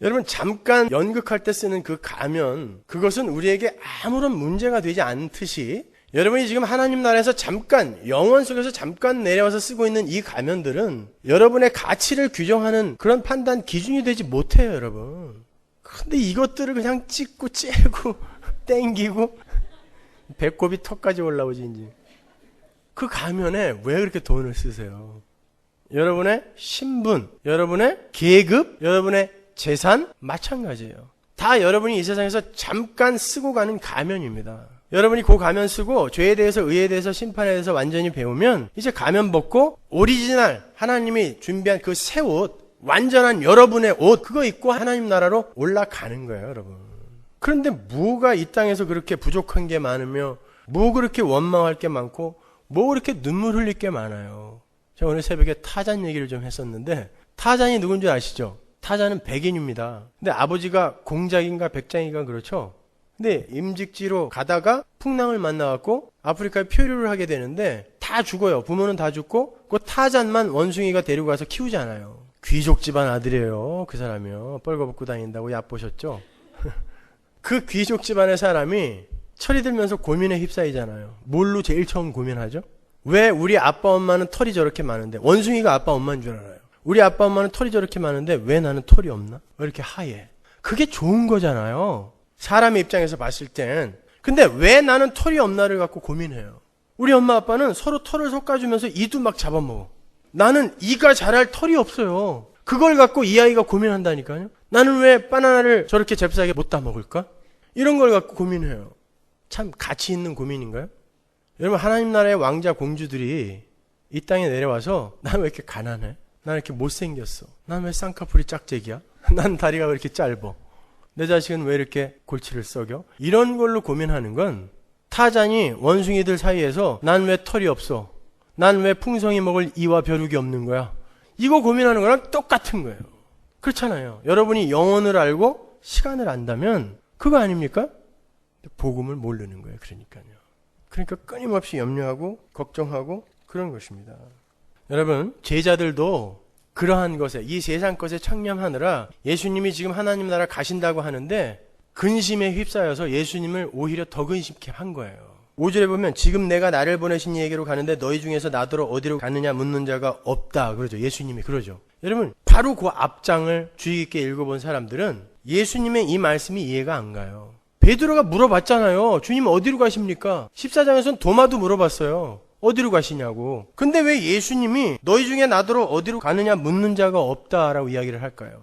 여러분, 잠깐 연극할 때 쓰는 그 가면, 그것은 우리에게 아무런 문제가 되지 않듯이 여러분이 지금 하나님 나라에서 잠깐, 영원 속에서 잠깐 내려와서 쓰고 있는 이 가면들은 여러분의 가치를 규정하는 그런 판단 기준이 되지 못해요, 여러분. 근데 이것들을 그냥 찍고 째고 땡기고 배꼽이 턱까지 올라오지 이제. 그 가면에 왜 그렇게 돈을 쓰세요? 여러분의 신분, 여러분의 계급, 여러분의 재산 마찬가지예요. 다 여러분이 이 세상에서 잠깐 쓰고 가는 가면입니다. 여러분이 그 가면 쓰고 죄에 대해서, 의에 대해서, 심판에 대해서 완전히 배우면 이제 가면 벗고 오리지널 하나님이 준비한 그 새 옷, 완전한 여러분의 옷, 그거 입고 하나님 나라로 올라가는 거예요, 여러분. 그런데 뭐가 이 땅에서 그렇게 부족한 게 많으며, 뭐 그렇게 원망할 게 많고, 뭐 그렇게 눈물 흘릴 게 많아요. 제가 오늘 새벽에 타잔 얘기를 좀 했었는데, 타잔이 누군지 아시죠? 타자는 백인입니다. 근데 아버지가 공작인가 백장인가 그렇죠? 근데 임직지로 가다가 풍랑을 만나갖고 아프리카에 표류를 하게 되는데 다 죽어요. 부모는 다 죽고 그 타잔만 원숭이가 데리고 가서 키우잖아요. 귀족 집안 아들이에요. 그 사람이요. 뻘거벗고 다닌다고 얕보셨죠? 그 귀족 집안의 사람이 철이 들면서 고민에 휩싸이잖아요. 뭘로 제일 처음 고민하죠? 왜 우리 아빠 엄마는 털이 저렇게 많은데, 원숭이가 아빠 엄마인 줄 알아요. 우리 아빠 엄마는 털이 저렇게 많은데 왜 나는 털이 없나? 왜 이렇게 하얘? 그게 좋은 거잖아요. 사람의 입장에서 봤을 땐. 근데 왜 나는 털이 없나를 갖고 고민해요. 우리 엄마 아빠는 서로 털을 섞어주면서 이도 막 잡아먹어. 나는 이가 자랄 털이 없어요. 그걸 갖고 이 아이가 고민한다니까요. 나는 왜 바나나를 저렇게 잽싸게 못 따먹을까? 이런 걸 갖고 고민해요. 참 가치 있는 고민인가요? 여러분, 하나님 나라의 왕자 공주들이 이 땅에 내려와서 난 왜 이렇게 가난해? 난 이렇게 못생겼어? 난 왜 쌍꺼풀이 짝짝이야? 난 다리가 왜 이렇게 짧어? 내 자식은 왜 이렇게 골치를 썩여? 이런 걸로 고민하는 건 타잔이 원숭이들 사이에서 난 왜 털이 없어? 난 왜 풍성히 먹을 이와 벼룩이 없는 거야? 이거 고민하는 거랑 똑같은 거예요. 그렇잖아요. 여러분이 영혼을 알고 시간을 안다면 그거 아닙니까? 복음을 모르는 거예요. 그러니까 끊임없이 염려하고 걱정하고 그런 것입니다. 여러분, 제자들도 그러한 것에, 이 세상 것에 창념하느라 예수님이 지금 하나님 나라 가신다고 하는데 근심에 휩싸여서 예수님을 오히려 더 근심케 한 거예요. 5절에 보면 지금 내가 나를 보내신 이에게로 가는데 너희 중에서 나더러 어디로 가느냐 묻는 자가 없다 그러죠. 예수님이 그러죠. 여러분, 바로 그 앞장을 주의 깊게 읽어본 사람들은 예수님의 이 말씀이 이해가 안 가요. 베드로가 물어봤잖아요. 주님 어디로 가십니까? 14장에서는 도마도 물어봤어요. 어디로 가시냐고. 근데 왜 예수님이 너희 중에 나더러 어디로 가느냐 묻는 자가 없다라고 이야기를 할까요?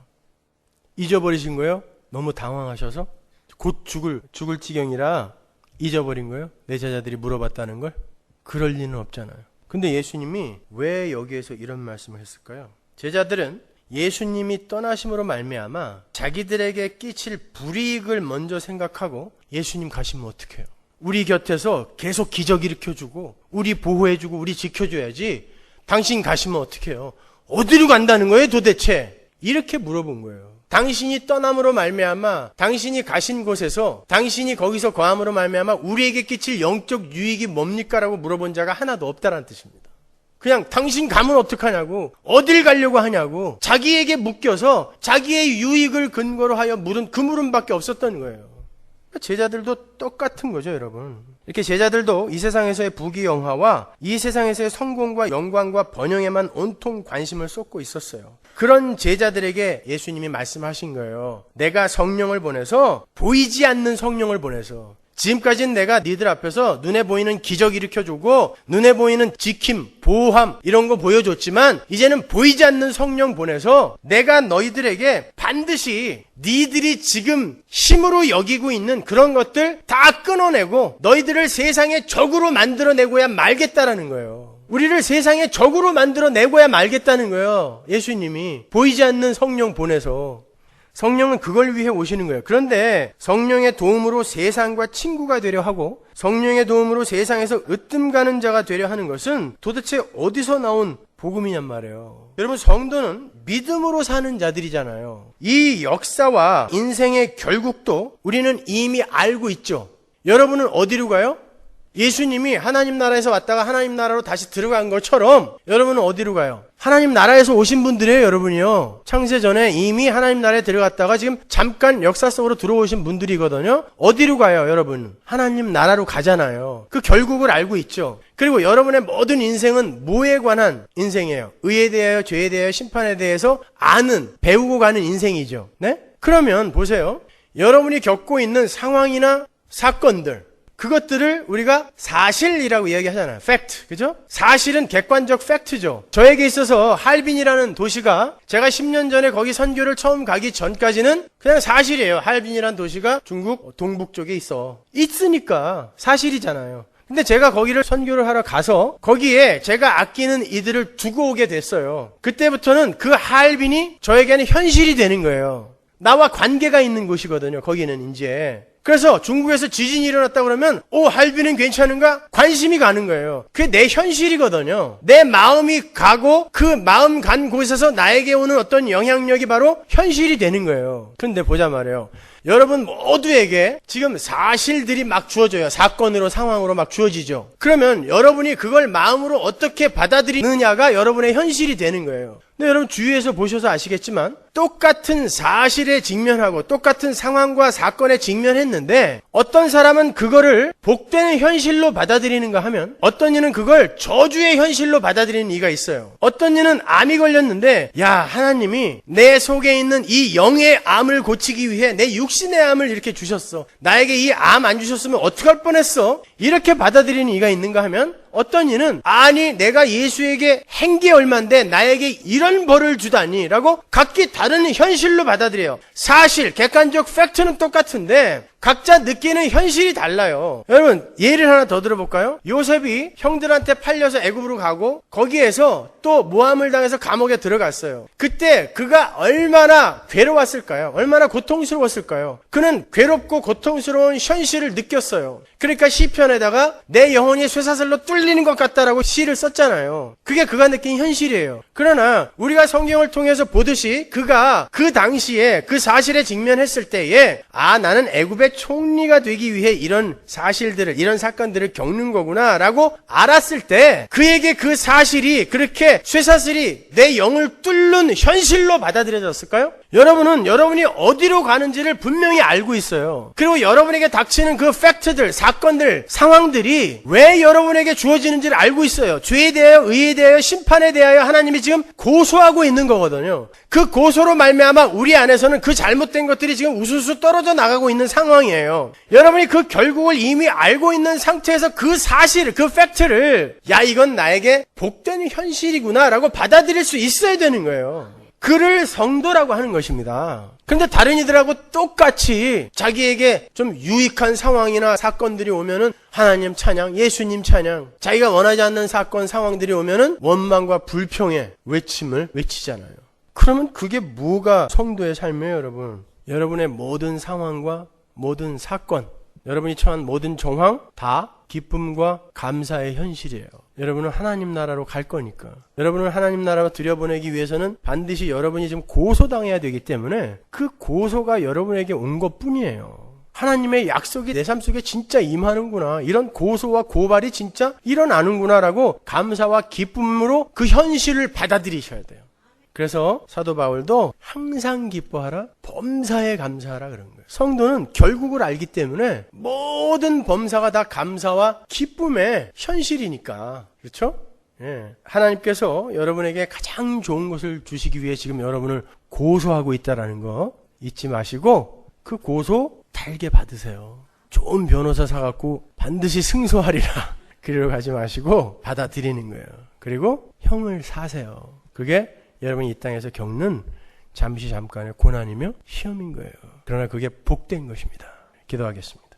잊어버리신 거예요? 너무 당황하셔서? 곧 죽을 지경이라 잊어버린 거예요? 내 제자들이 물어봤다는 걸? 그럴 리는 없잖아요. 근데 예수님이 왜 여기에서 이런 말씀을 했을까요? 제자들은 예수님이 떠나심으로 말미암아 자기들에게 끼칠 불이익을 먼저 생각하고 예수님 가시면 어떡해요? 우리 곁에서 계속 기적 일으켜주고 우리 보호해주고 우리 지켜줘야지 당신 가시면 어떡해요? 어디로 간다는 거예요 도대체? 이렇게 물어본 거예요. 당신이 떠남으로 말미암아 당신이 가신 곳에서 당신이 거기서 거함으로 말미암아 우리에게 끼칠 영적 유익이 뭡니까? 라고 물어본 자가 하나도 없다는 뜻입니다. 그냥 당신 가면 어떡하냐고, 어딜 가려고 하냐고, 자기에게 묶여서 자기의 유익을 근거로 하여 물은 그 물음밖에 없었던 거예요. 제자들도 똑같은 거죠, 여러분. 이렇게 제자들도 이 세상에서의 부귀영화와 이 세상에서의 성공과 영광과 번영에만 온통 관심을 쏟고 있었어요. 그런 제자들에게 예수님이 말씀하신 거예요. 내가 성령을 보내서, 보이지 않는 성령을 보내서, 지금까지는 내가 니들 앞에서 눈에 보이는 기적 일으켜주고 눈에 보이는 지킴, 보호함 이런 거 보여줬지만 이제는 보이지 않는 성령 보내서 내가 너희들에게 반드시 니들이 지금 힘으로 여기고 있는 그런 것들 다 끊어내고 너희들을 세상의 적으로 만들어내고야 말겠다라는 거예요. 우리를 세상의 적으로 만들어내고야 말겠다는 거예요. 예수님이 보이지 않는 성령 보내서. 성령은 그걸 위해 오시는 거예요. 그런데 성령의 도움으로 세상과 친구가 되려 하고 성령의 도움으로 세상에서 으뜸가는 자가 되려 하는 것은 도대체 어디서 나온 복음이냔 말이에요. 여러분, 성도는 믿음으로 사는 자들이잖아요. 이 역사와 인생의 결국도 우리는 이미 알고 있죠. 여러분은 어디로 가요? 예수님이 하나님 나라에서 왔다가 하나님 나라로 다시 들어간 것처럼 여러분은 어디로 가요? 하나님 나라에서 오신 분들이에요, 여러분이요. 창세 전에 이미 하나님 나라에 들어갔다가 지금 잠깐 역사 속으로 들어오신 분들이거든요. 어디로 가요, 여러분? 하나님 나라로 가잖아요. 그 결국을 알고 있죠. 그리고 여러분의 모든 인생은 뭐에 관한 인생이에요? 의에 대하여, 죄에 대하여, 심판에 대해서 아는, 배우고 가는 인생이죠. 네? 그러면 보세요. 여러분이 겪고 있는 상황이나 사건들, 그것들을 우리가 사실이라고 이야기하잖아요. 팩트. 그죠? 사실은 객관적 팩트죠. 저에게 있어서 할빈이라는 도시가 제가 10년 전에 거기 선교를 처음 가기 전까지는 그냥 사실이에요. 할빈이라는 도시가 중국 동북 쪽에 있으니까 사실이잖아요. 근데 제가 거기를 선교를 하러 가서 거기에 제가 아끼는 이들을 두고 오게 됐어요. 그때부터는 그 할빈이 저에게는 현실이 되는 거예요. 나와 관계가 있는 곳이거든요. 거기는 이제. 그래서 중국에서 지진이 일어났다 그러면 할빈은 괜찮은가? 관심이 가는 거예요. 그게 내 현실이거든요. 내 마음이 가고 그 마음 간 곳에서 나에게 오는 어떤 영향력이 바로 현실이 되는 거예요. 근데 보자 말이에요. 여러분 모두에게 지금 사실들이 막 주어져요. 사건으로 상황으로 막 주어지죠. 그러면 여러분이 그걸 마음으로 어떻게 받아들이느냐가 여러분의 현실이 되는 거예요. 근데 여러분 주위에서 보셔서 아시겠지만 똑같은 사실에 직면하고 똑같은 상황과 사건에 직면했는데 어떤 사람은 그거를 복되는 현실로 받아들이는가 하면 어떤 이는 그걸 저주의 현실로 받아들이는 이가 있어요. 어떤 이는 암이 걸렸는데 야, 하나님이 내 속에 있는 이 영의 암을 고치기 위해 내 육신의 암을 이렇게 주셨어. 나에게 이 암 안 주셨으면 어떡할 뻔했어. 이렇게 받아들이는 이가 있는가 하면 어떤 이는 아니 내가 예수에게 한 게 얼만데 나에게 이런 벌을 주다니 라고 각기 다른 현실로 받아들여요. 사실 객관적 팩트는 똑같은데 각자 느끼는 현실이 달라요. 여러분 예를 하나 더 들어볼까요? 요셉이 형들한테 팔려서 애굽으로 가고 거기에서 또 모함을 당해서 감옥에 들어갔어요. 그때 그가 얼마나 괴로웠을까요? 얼마나 고통스러웠을까요? 그는 괴롭고 고통스러운 현실을 느꼈어요. 그러니까 시편에다가 내 영혼이 쇠사슬로 뚫리는 것 같다라고 시를 썼잖아요. 그게 그가 느낀 현실이에요. 그러나 우리가 성경을 통해서 보듯이 그가 그 당시에 그 사실에 직면했을 때에 나는 애굽의 총리가 되기 위해 이런 사실들을 이런 사건들을 겪는 거구나 라고 알았을 때 그에게 그 사실이 그렇게 쇠사슬이 내 영을 뚫는 현실로 받아들여졌을까요? 여러분은 여러분이 어디로 가는지를 분명히 알고 있어요. 그리고 여러분에게 닥치는 그 팩트들, 사건들, 상황들이 왜 여러분에게 주어지는지를 알고 있어요. 죄에 대하여, 의에 대하여, 심판에 대하여 하나님이 지금 고소하고 있는 거거든요. 그 고소로 말미암아 우리 안에서는 그 잘못된 것들이 지금 우수수 떨어져 나가고 있는 상황이에요. 여러분이 그 결국을 이미 알고 있는 상태에서 그 사실, 그 팩트를 야 이건 나에게 복된 현실이구나 라고 받아들일 수 있어야 되는 거예요. 그를 성도라고 하는 것입니다. 그런데 다른 이들하고 똑같이 자기에게 좀 유익한 상황이나 사건들이 오면은 하나님 찬양, 예수님 찬양, 자기가 원하지 않는 사건, 상황들이 오면은 원망과 불평의 외침을 외치잖아요. 그러면 그게 뭐가 성도의 삶이에요, 여러분? 여러분의 모든 상황과 모든 사건, 여러분이 처한 모든 정황 다 기쁨과 감사의 현실이에요. 여러분은 하나님 나라로 갈 거니까. 여러분을 하나님 나라로 들여보내기 위해서는 반드시 여러분이 좀 고소당해야 되기 때문에 그 고소가 여러분에게 온 것뿐이에요. 하나님의 약속이 내 삶 속에 진짜 임하는구나. 이런 고소와 고발이 진짜 일어나는구나라고 감사와 기쁨으로 그 현실을 받아들이셔야 돼요. 그래서 사도 바울도 항상 기뻐하라, 범사에 감사하라 그런 거예요. 성도는 결국을 알기 때문에 모든 범사가 다 감사와 기쁨의 현실이니까. 그렇죠? 예. 하나님께서 여러분에게 가장 좋은 것을 주시기 위해 지금 여러분을 고소하고 있다는 거 잊지 마시고 그 고소 달게 받으세요. 좋은 변호사 사갖고 반드시 승소하리라. 그리로 가지 마시고 받아들이는 거예요. 그리고 형을 사세요. 그게 여러분이 이 땅에서 겪는 잠깐의 고난이며 시험인 거예요. 그러나 그게 복된 것입니다. 기도하겠습니다.